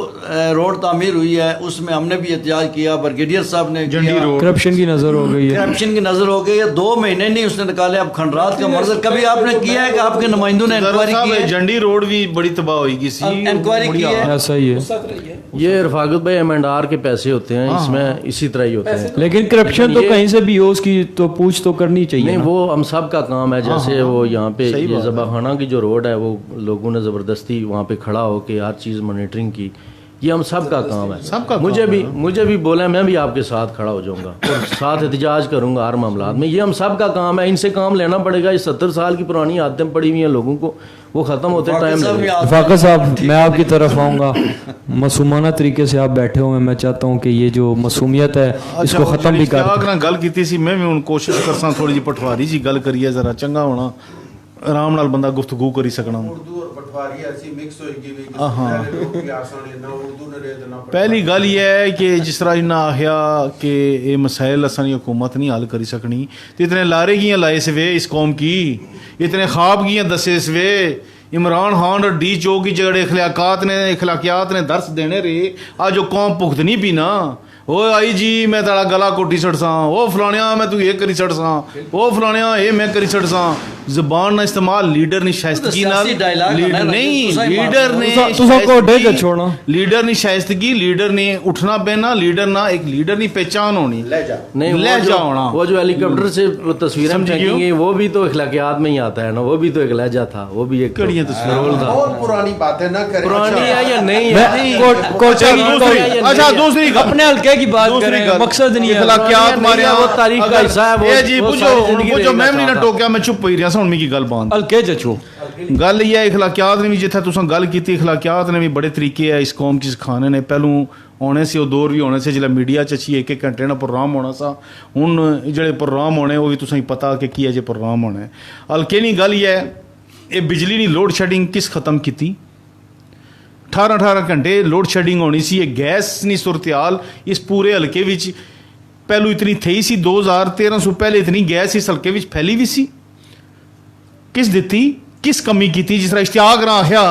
روڈ تعمیر ہوئی ہے اس میں ہم نے بھی احتجاج کیا، برگیڈیئر صاحب نے کیا، کرپشن کی نظر ہو گئی ہے، کرپشن کی نظر ہو گئی ہے، 2 مہینے نہیں اس نے نکالے۔ اب کھنڈرات کا منظر کبھی آپ نے کیا ہے کہ آپ کے نمائندوں نے انکوائری کی ہے؟ جنڈی روڈ بھی بڑی تباہ ہوئی گئی سی، انکوائری کی ہے؟ ایسا ہی ہے۔ یہ رفاقت بھائی M&R کے پیسے ہوتے ہیں، اس میں اسی طرح ہی ہوتے ہیں، لیکن کرپشن تو کہیں سے بھی ہو، اس کی تو پوچھ تو کرنی چاہیے نہیں نا۔ وہ ہم سب کا کام ہے۔ جیسے وہ یہاں پہ یہ ذبح خانہ کی جو روڈ ہے، وہ لوگوں نے زبردستی وہاں پہ کھڑا ہو کے ہر چیز مانیٹرنگ کی، یہ ہم سب کا کام ہے۔ مجھے بھی بولا میں بھی آپ کے ساتھ کھڑا ہو جاؤں گا اور ساتھ احتجاج کروں گا ہر معاملات میں، یہ ہم سب کا کام ہے۔ ان سے کام لینا پڑے گا، یہ 70 سال کی پرانی عادتیں پڑی ہوئی ہیں لوگوں کو، وہ ختم ہوتے ٹائم لگے گا۔ رفاقت صاحب میں آپ کی طرف آؤں گا، معصومانہ طریقے سے آپ بیٹھے ہوئے ہیں، میں چاہتا ہوں کہ یہ جو معصومیت ہے اس کو ختم بھی کر کر گل کیتی سی، میں بھی ہن کوشش کرساں تھوڑی جی پٹواری جی گل کریے، ذرا چنگا ہونا، آرام نال بندہ گفتگو کری سکنا۔ اردو اور پٹواری ایسی مکس ہوئی گئی کہ پہلی گل یہ ہے کہ جس طرح انہیں آخیا کہ یہ مسائل اسانی حکومت نہیں حل کری سکنی، تو اتنے لارے گیاں لائے سوے اس قوم کی، اتنے خواب گیاں دسے سوے۔ عمران خان اور ڈی چو کی جڑے اخلاقیات نے درس دینے رہے، آج جو قوم پختنی بھی نا، وہ آئی جی میں تڑا گلا کوٹی سڑ ساں، وہ فلانیاں میں تو یہ کری سڑ ساں، وہ فلانیاں یہ میں کری سڑ ساں۔ زبان نہ استعمال لیڈر نے شائستگی لیڈر نے شائستگی، لیڈر نے اٹھنا بہنا، لیڈر نہ ایک لیڈر نہیں پہچان ہونی، لہجہ ہونا۔ وہ جو ہیلی کاپٹر سے تصویریں پھینکی گئی وہ بھی تو اخلاقیات میں ہی آتا ہے نا، وہ بھی تو ایک لہجہ تھا، وہ بھی ایک کڑیاں تصویر تھا۔ بہت پرانی باتیں نہ کریں، پرانی ہے یا نہیں اچھا دوسری اپنے حلقے کی بات کریں، مقصد نہیں ہے اخلاقیات مارے وہ تاریخ کا حصہ ہے، اے جی بجھو میں نہیں نہ ٹوکیا، میں چپ پئی رہا سا، ہن میں کی گل باندھ ہلکے چچو گل یہ ہے اخلاقیات نے بھی جتھے تساں گل کیتی، اخلاقیات نے بھی بڑے طریقے ہے اس قوم کی سکھانے نے۔ پہلوں ہونے سے وہ دور بھی ہونے سے جلے میڈیا چچی 1-1 گھنٹے نہ پروگرام ہونا سا، ہن جڑے پروگرام ہونے وہ بھی تساں پتہ کہ کی ہے جے پروگرام ہونے۔ ہلکے نہیں گل یہ ہے یہ بجلی نہیں لوڈ شیڈنگ کس ختم کیتی، 18 گھنٹے لوڈ شیڈنگ ہونی سی، یہ گیس نہیں صورتحال اس پورے حلقے وچ پہلو اتنی تھی سی، 2013 سو پہلے اتنی گیس اس حلقے وچ پھیلی بھی سی، کس دیتی کس کمی کیتی؟ جس طرح اشتیاق نہ آخیا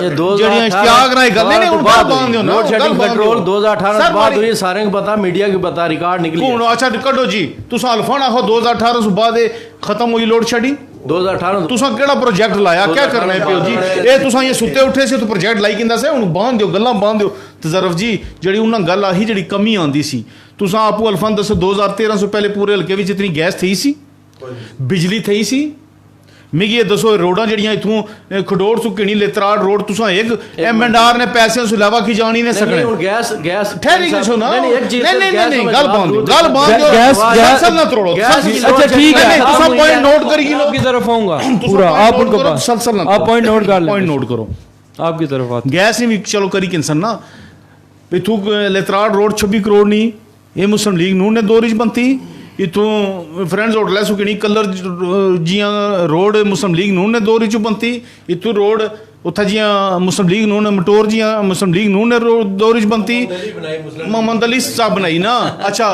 جڑیاں اشتیاق نہ گل نہیں ان گل باندھ دیو نا، لوڈ شیڈنگ کنٹرول 2018 سے بعد ہوئی، سارے کو پتہ، میڈیا کی پتہ، ریکارڈ نکلی ہے۔ اچھا کڈو جی تساں الفان آخو 2018 سے بعد ختم ہوئی لوڈ شیڈنگ، 2018 تساں کیڑا پروجیکٹ لایا؟ کیا کرنا ہے پیو جی؟ اے تساں یہ ستے اٹھے سے تو پروجیکٹ لائی کیندا سے، ہن باندھ دیو گلاں باندھ دیو۔ تجرب جی جڑی انہاں گل آہی جڑی کمی آندی سی، تساں آپو الفان دسو 2013 سے پہلے پورے حلقے وچ اتنی گیس تھی سی، بجلی تھی سی؟ مگی یہ دسو روڈاں جڑیاں اتھوں کھڈوڑ سکینی لتراڑ روڈ تساں ایک M&R نے پیسے سے علاوہ کی جانی نے سکنے گیس ٹھہری گئی سو نا، نہیں گل باندھ دیو، گل باندھ دیو، سلسل نہ توڑو۔ اچھا ٹھیک ہے، تساں پوائنٹ نوٹ کری آپ کی طرف آؤں گا پورا، آپ ان کو سلسل نہ آپ پوائنٹ نوٹ کر لیں، پوائنٹ نوٹ کرو آپ کی طرف آتے گیس نہیں بھی چلو کری کنسن نا، اتھوں لتراڑ روڈ 26 کروڑ نہیں، یہ مسلم لیگ نون نے 2 رج بنتی، اتوں فرینڈز ہوٹل ہے سکینی کلر جیاں روڈ مسلم لیگ نون نے 2 رج بنتی، اتوں روڈ اتھا جیاں مسلم لیگ نون نے مٹور جیاں مسلم لیگ نون نے 2 رج بنتی، محمد علی صاحب بنائی نا۔ اچھا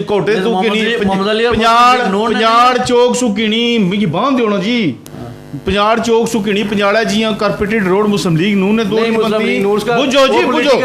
کوٹے تو کینی پنجاڑ چوک سکینی مجھے باندھ دیو نا جی، پنجاڑ چوک سکینی پنجاڑا جیاں کارپیٹڈ روڈ مسلم لیگ نون نے 2 رج بنتی، بجھو جی بجھو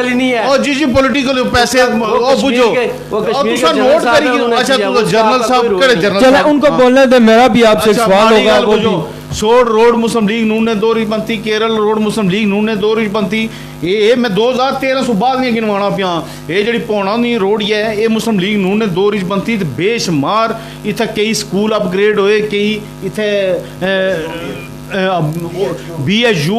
او جی جی پولیٹیکل پیسے او بجھو تساں نوٹ کری۔ اچھا تو جنرل صاحب کرے جنرل چلے ان کو بولنے دے، میرا بھی آپ سے ایک سوال ہوگا۔ وہ بھی سوڑ روڈ مسلم لیگ نون نے 2 رج بنتی، کیرل روڈ مسلم لیگ نون نے 2 رج بنتی، یہ میں 2013 سو بعد نہیں گنوانا پیا، یہ جڑی پونا نہیں روڈ یہ ہے یہ مسلم لیگ نون نے 2 رج بنتی، بے شمار اتھے کئی سکول اپ گریڈ ہوئے، کئی اتھے BHU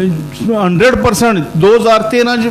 100% 2013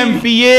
MPA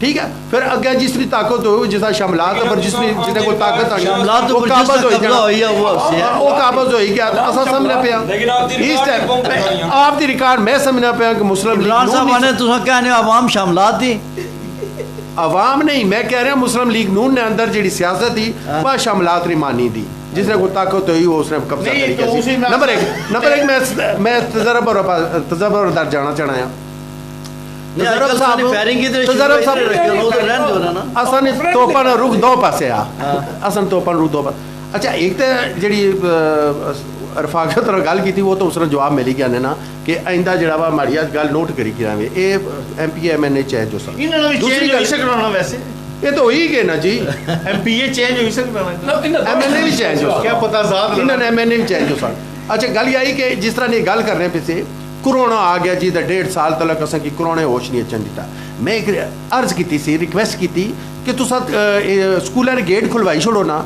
ٹھیک ہے پھر اگے جس کی طاقت ہوئی جس شاملات پر جس جتنے کو طاقت آئی شاملات وہ قابض ہوئی وہ قابض ہوئی گیا اصا سمجھنا پیا اس ٹائم آپ دی ریکارڈ میں سمجھنا پیا کہ مسلم عمران صاحب نے تساں کہنے عوام شاملات دی عوام نہیں میں کہہ رہا مسلم لیگ نون نے اندر جڑی سیاست تھی وہ شاملات ریمانی دی جس نے کوئی طاقت ہوئی وہ اس نے قبضہ کری گیا نمبر ایک میں تجربہ اور در جانا چاہنا ہوں توپا رخ دو پاسے اصل توپا رخ دو پاسے اچھا ایک تو جڑی رفاقت اور گل کی تھی وہ تو اس نے جواب ملی گیا نا کہ آئندہ جڑا وا ماڑی گل نوٹ کری کیا A M P M N A change ہو سکتا ویسے یہ تو ہوئی گئے نا جی ایم پی اے چینج ہو سکتا ایم این اے بھی چینج ہو کیا پتا ذات انہوں نے ایم این اے بھی چینج ہو سکتا اچھا گل یہ آئی کہ جس طرح یہ گل کرنے پہ سے کرونا آ گیا جی 1.5 سال تک اصل کی کرونا ہوش نہیں اچھا دیتا میں ایک عرض کی سی ریکویسٹ کی تھی کہ تو سکولوں نے گیٹ کھلوائی چھوڑو نا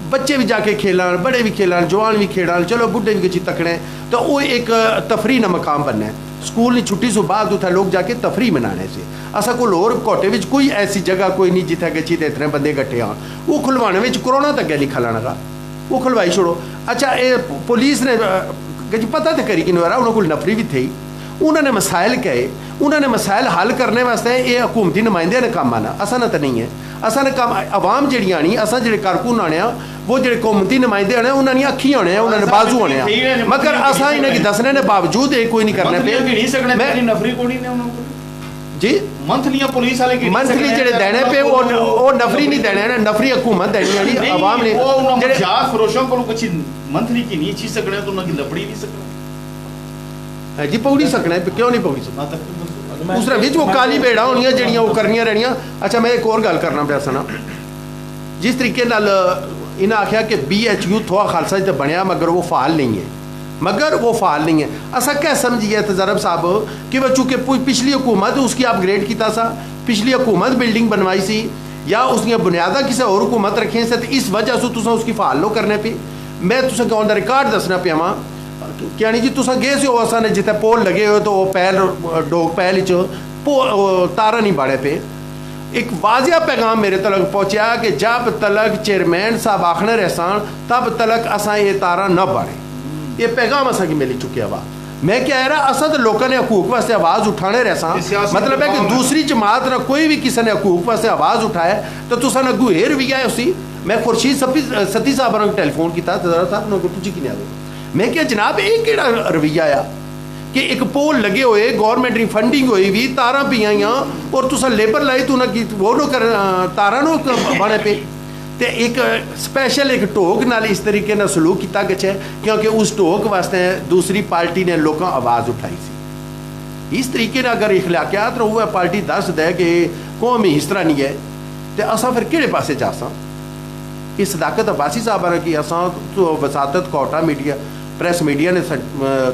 بچے بھی جا کے کھیلان بڑے بھی کھیلان جوان بھی کھیلان چلو بڈھے بھی کچھ تکڑے تو وہ ایک تفریح نہ مقام بننا ہے سکول نہیں چھٹی سے بعد اتنا لوگ جا کے تفریح منانے سے اصا کو اور کوٹے میں کوئی ایسی جگہ کوئی نہیں جتنے گچھی تے اتنے بندے کٹھے آن وہ کھلوانے میں کرونا تک نہیں کھلانا گا وہ کھلوائی چھوڑو اچھا پولیس نے پتہ تو کری کہ نہیں ہو رہا انہوں کو نفری بھی تھی انہوں نے مسائل کہے انہوں نے مسائل حل کرنے واسطے یہ حکومتی نمائندے نے کام آنا اصا نہ تو نہیں ہے اصا نے کام عوام جڑی آنی اصا جڑے کارکن آنے وہ جڑے حکومتی نمائندے آنے انہوں نے اکھی آنے انہوں نے بازو آنے مگر اصا انہیں کی دسنے نے باوجود یہ کوئی نہیں کرنے پہ جی منتھلی پولیس والے منتھلی جڑے دینے پہ وہ نفری نہیں دینے نفری حکومت دینی ہے عوام نے فروشوں کو کچھ منتھلی کی نہیں چیز سکنے تو انہوں کی لپڑی نہیں سکنا جی پوڑی سکنا ہے کیوں نہیں پوڑی سکنا دوسرا بچ وہ کالی بیڑا ہونی جڑیاں وہ کرنیاں رہنیاں اچھا میں ایک اور گل کرنا پیا سنا جس طریقے نال انہیں آخیا کہ بی ایچ یو تھوڑا خالصہ جب بنیا مگر وہ فعال نہیں ہے ایسا کیا سمجھیے تجرب صاحب کہ وہ چونکہ پچھلی حکومت اس کی اپ گریڈ کیتا سا پچھلی حکومت بلڈنگ بنوائی سی یا اس نے بنیادہ کسی اور حکومت رکھیں سے اس وجہ سے تسا اس کی فعال لو کرنے پہ میں تسا کہ آن دا ریکارڈ دسنا پیا ماں کیا نہیں جی تسا گئے سے ہو اصا نے جتنے پول لگے ہوئے تو وہ ڈوگ پہل تارا نہیں باڑے پہ ایک واضح پیغام میرے تلک پہنچیا کہ جب تلک چیئرمین صاحب آخنے رہسان تب تلک اساں یہ تارا نہ باڑے یہ پیغام اساں کی ملی چکیا وا میں کہہ رہا اساں تو لوگوں نے حقوق واسطے آواز اٹھانے رہسان مطلب ہے کہ دوسری جماعت نہ کوئی بھی کسی نے حقوق واسطے آواز اٹھائے تو تساں نہ گوہے رویہ ہے اسی میں خورشید ستی صاحب نے ٹیلی فون کیتا تذرا صاحب نے پوچھی کی نہیں آئے میں کیا جناب ایک کیڑا رویہ آیا کہ ایک پول لگے ہوئے گورنمنٹ کی فنڈنگ ہوئی بھی تارا پی اور تسا لیبر لائی تو وہ نو کر تارا نو بنے پہ تے ایک سپیشل ایک ٹوک نال اس طریقے نال سلوک کیتا گچھے کیونکہ اس ٹوک واسطے دوسری پارٹی نے لوگوں آواز اٹھائی سی اس طریقے نال اگر اخلاقیات رہو ہے پارٹی دس دے کہ قومی اس طرح نہیں ہے تے اساں پھر کہڑے پاسے جا ساں یہ صداقت عباسی صاحب نے کہ اساں تو وساطت کوٹا میڈیا پریس میڈیا نے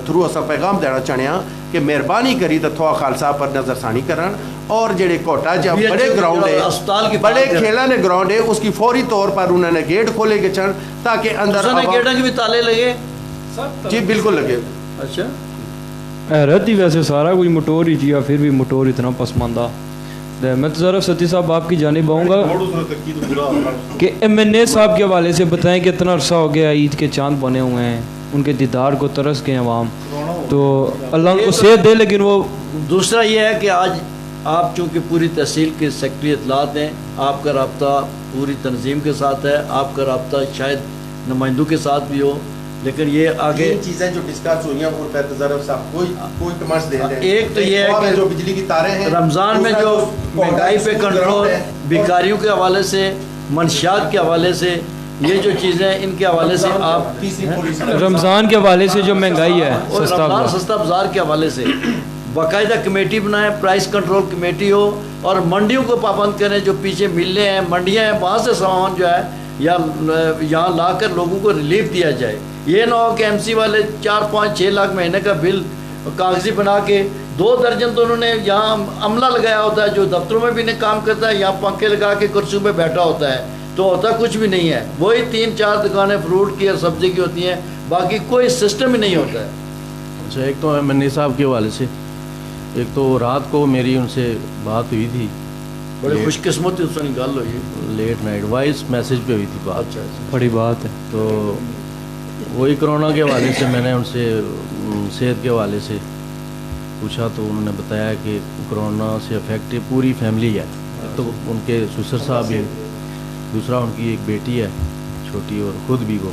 تھرو اسا پیغام دینا چاہنے کہ مہربانی کری تو تھوڑا خالصہ پر نظر ثانی کرن اور جڑے کوٹا جب بڑے گراؤنڈ ہے بڑے کھیلا نے گراؤنڈ ہے اس کی فوری طور پر انہوں نے گیٹ کھولے کے چن تاکہ اندر گیٹوں کے بھی تالے لگے جی بالکل لگے اچھا حیرت ہی ویسے سارا کوئی موٹور ہی چیا پھر بھی موٹور اتنا پسماندہ میں تو ذرا ستی صاحب آپ کی جانب آؤں گا کہ ایم این اے صاحب کے حوالے سے بتائیں کہ اتنا عرصہ ہو گیا عید کے چاند بنے ہوئے ہیں ان کے دیدار کو ترس گئے عوام تو اللہ ان کو صحت دے لیکن وہ دوسرا یہ ہے کہ آج آپ چونکہ پوری تحصیل کے سیکٹری اطلاعات ہیں آپ کا رابطہ پوری تنظیم کے ساتھ ہے آپ کا رابطہ شاید نمائندوں کے ساتھ بھی ہو لیکن یہ آگے چیزیں جو ڈسکس ہوئی ہیں ان پہ تجرب صاحب کوئی کمرس دے دیں ایک تو یہ ہے کہ جو بجلی کی تاریں ہیں رمضان میں جو مہنگائی پہ کنٹرول بیکاریوں کے حوالے سے منشیات کے حوالے سے یہ جو چیزیں ان کے حوالے سے آپ رمضان کے حوالے سے جو مہنگائی ہے سستا بازار کے حوالے سے باقاعدہ کمیٹی بنائیں پرائس کنٹرول کمیٹی ہو اور منڈیوں کو پابند کریں جو پیچھے ملیں ہیں منڈیاں ہیں وہاں سے سامان جو ہے یا یہاں لا کر لوگوں کو ریلیف دیا جائے یہ نہ ہو کہ ایم سی والے 4-5-6 لاکھ مہینے کا بل کاغذی بنا کے 2 درجن تو انہوں نے یہاں عملہ لگایا ہوتا ہے جو دفتروں میں بھی نہیں کام کرتا ہے یہاں پنکھے لگا کے کرسیوں پہ بیٹھا ہوتا ہے تو ہوتا کچھ بھی نہیں ہے وہی 3-4 دکانیں فروٹ کی اور سبزی کی ہوتی ہیں باقی کوئی سسٹم ہی نہیں ہوتا ہے اچھا ایک تو ایم این اے صاحب کے حوالے سے ایک تو رات کو میری ان سے بات ہوئی تھی بڑی خوش قسمتی اس نے گل ہوئی. لیٹ نائٹ وائس میسیج پہ ہوئی تھی بات. بڑی بات ہے. تو وہی کرونا کے حوالے سے میں نے ان سے صحت کے حوالے سے پوچھا تو انہوں نے بتایا کہ کرونا سے افیکٹ پوری فیملی ہے. تو ان کے سسر صاحب بھی, دوسرا ان کی ایک بیٹی ہے چھوٹی اور خود بھی وہ.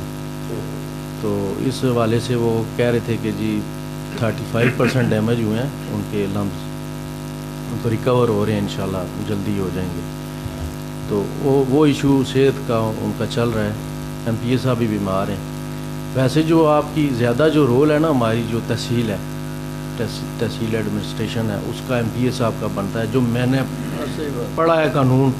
تو اس حوالے سے وہ کہہ رہے تھے کہ جی 35% ڈیمیج ہوئے ہیں ان کے لمبس, تو ریکور ہو رہے ہیں انشاءاللہ جلدی ہو جائیں گے. تو وہ ایشو صحت کا ان کا چل رہا ہے. ایم پی اے صاحب بھی بیمار ہیں. ویسے جو آپ کی زیادہ جو رول ہے نا ہماری جو تحصیل ہے, تحصیل ایڈمنسٹریشن ہے, اس کا ایم پی اے صاحب کا بنتا ہے. جو میں نے پڑھا ہے قانون,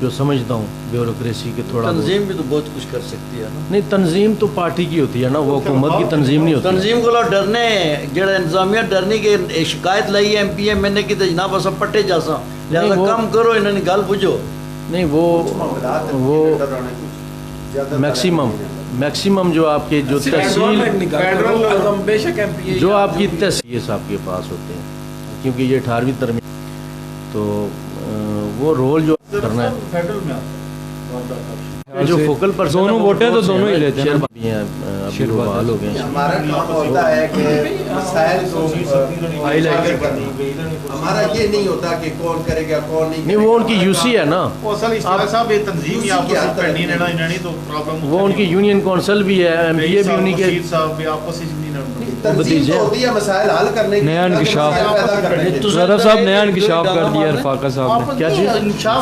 جو سمجھتا ہوں بیوروکریسی کے تھوڑا تنظیم بھی تو بہت کچھ کر سکتی ہے نا. نہیں, تنظیم تو پارٹی کی ہوتی ہے نا, وہ حکومت کی تنظیم نہیں ہوتی. تنظیم کو ڈرنے جڑا انتظامیہ ڈرنی کے شکایت لائی ہے ایم پی اے میں نے کہ جناب اصا پٹے جاساں لہذا کام کرو انہوں نے گل بجھو. نہیں وہ میکسیمم جو آپ کے جو تحصیل جو آپ کی تحصیل صاحب کے پاس ہوتے ہیں, کیونکہ یہ 18ویں ترمیم, تو وہ رول جو کرنا ہے جو فوکل پرسن دونوں ووٹیں تو دونوں ہی لیتے ہیں. ابھی وہ بحال ہو گئے ہیں. ہمارا کام ہوتا ہے کہ مسائل کو ہائی لائٹ کرنا. ہمارا یہ نہیں ہوتا کہ کون کرے گا کون نہیں. وہ ان کی یو سی ہے نا, وہ ان کی یونین کونسل بھی ہے, ایم پی اے بھی انہیں کے تنظیم ہوتی ہے مسائل حل کرنے کی. نیا انکشاف ظفر صاحب, نیا انکشاف کر دیا فاقہ صاحب نے. کیا چیز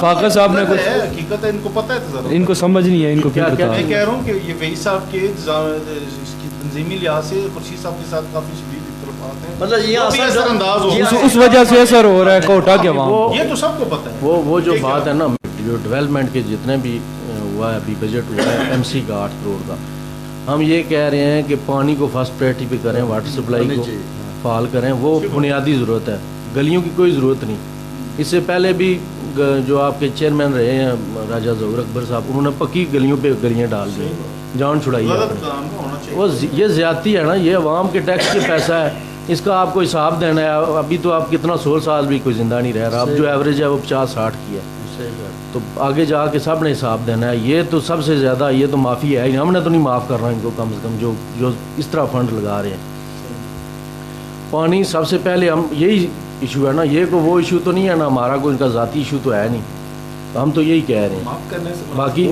فاقہ صاحب نے کچھ حقیقت ہے, ان کو پتہ ہے, ان کو سمجھ نہیں ہے, ان کو کیا میں پتا. کہہ رہا ہوں کہ یہ وہی صاحب کے اس کی تنظیمی لحاظ سے خورشید صاحب کے ساتھ کافی شدید اختلافات ہیں. مطلب یہ اثر انداز ہو گیا, اس وجہ سے اثر ہو رہا ہے کوٹا کے عوام. یہ تو سب کو پتہ ہے. وہ جو بات ہے نا, جو ڈیولپمنٹ کے جتنے بھی ہوا ہے ابھی بجٹ ہوا ہے ایم سی کا 8 کروڑ کا, ہم یہ کہہ رہے ہیں کہ پانی کو فرسٹ پریورٹی پہ کریں, واٹر سپلائی کو فعال کریں, وہ بنیادی ضرورت ہے. گلیوں کی کوئی ضرورت نہیں. اس سے پہلے بھی جو آپ کے چیئرمین رہے ہیں راجہ ظہور اکبر صاحب, انہوں نے پکی گلیوں پہ گلیاں ڈال دی, جان چھڑائی ہے. وہ یہ زیادتی ہے نا, یہ عوام کے ٹیکس کے پیسہ ہے, اس کا آپ کو حساب دینا ہے. ابھی تو آپ کتنا 16 سال بھی کوئی زندہ نہیں رہ رہا, اب جو ایوریج ہے وہ 50-60 کی ہے, تو آگے جا کے سب نے حساب دینا ہے. یہ تو سب سے زیادہ یہ تو معافی ہے, ہم نے تو نہیں معاف کر رہا ان کو کم سے کم جو اس طرح فنڈ لگا رہے ہیں. پانی سب سے پہلے ہم یہی ایشو ہے نا, یہ کو وہ ایشو تو نہیں ہے نا ہمارا, کوئی ان کا ذاتی ایشو تو ہے نہیں, ہم تو یہی کہہ رہے ہیں. باقی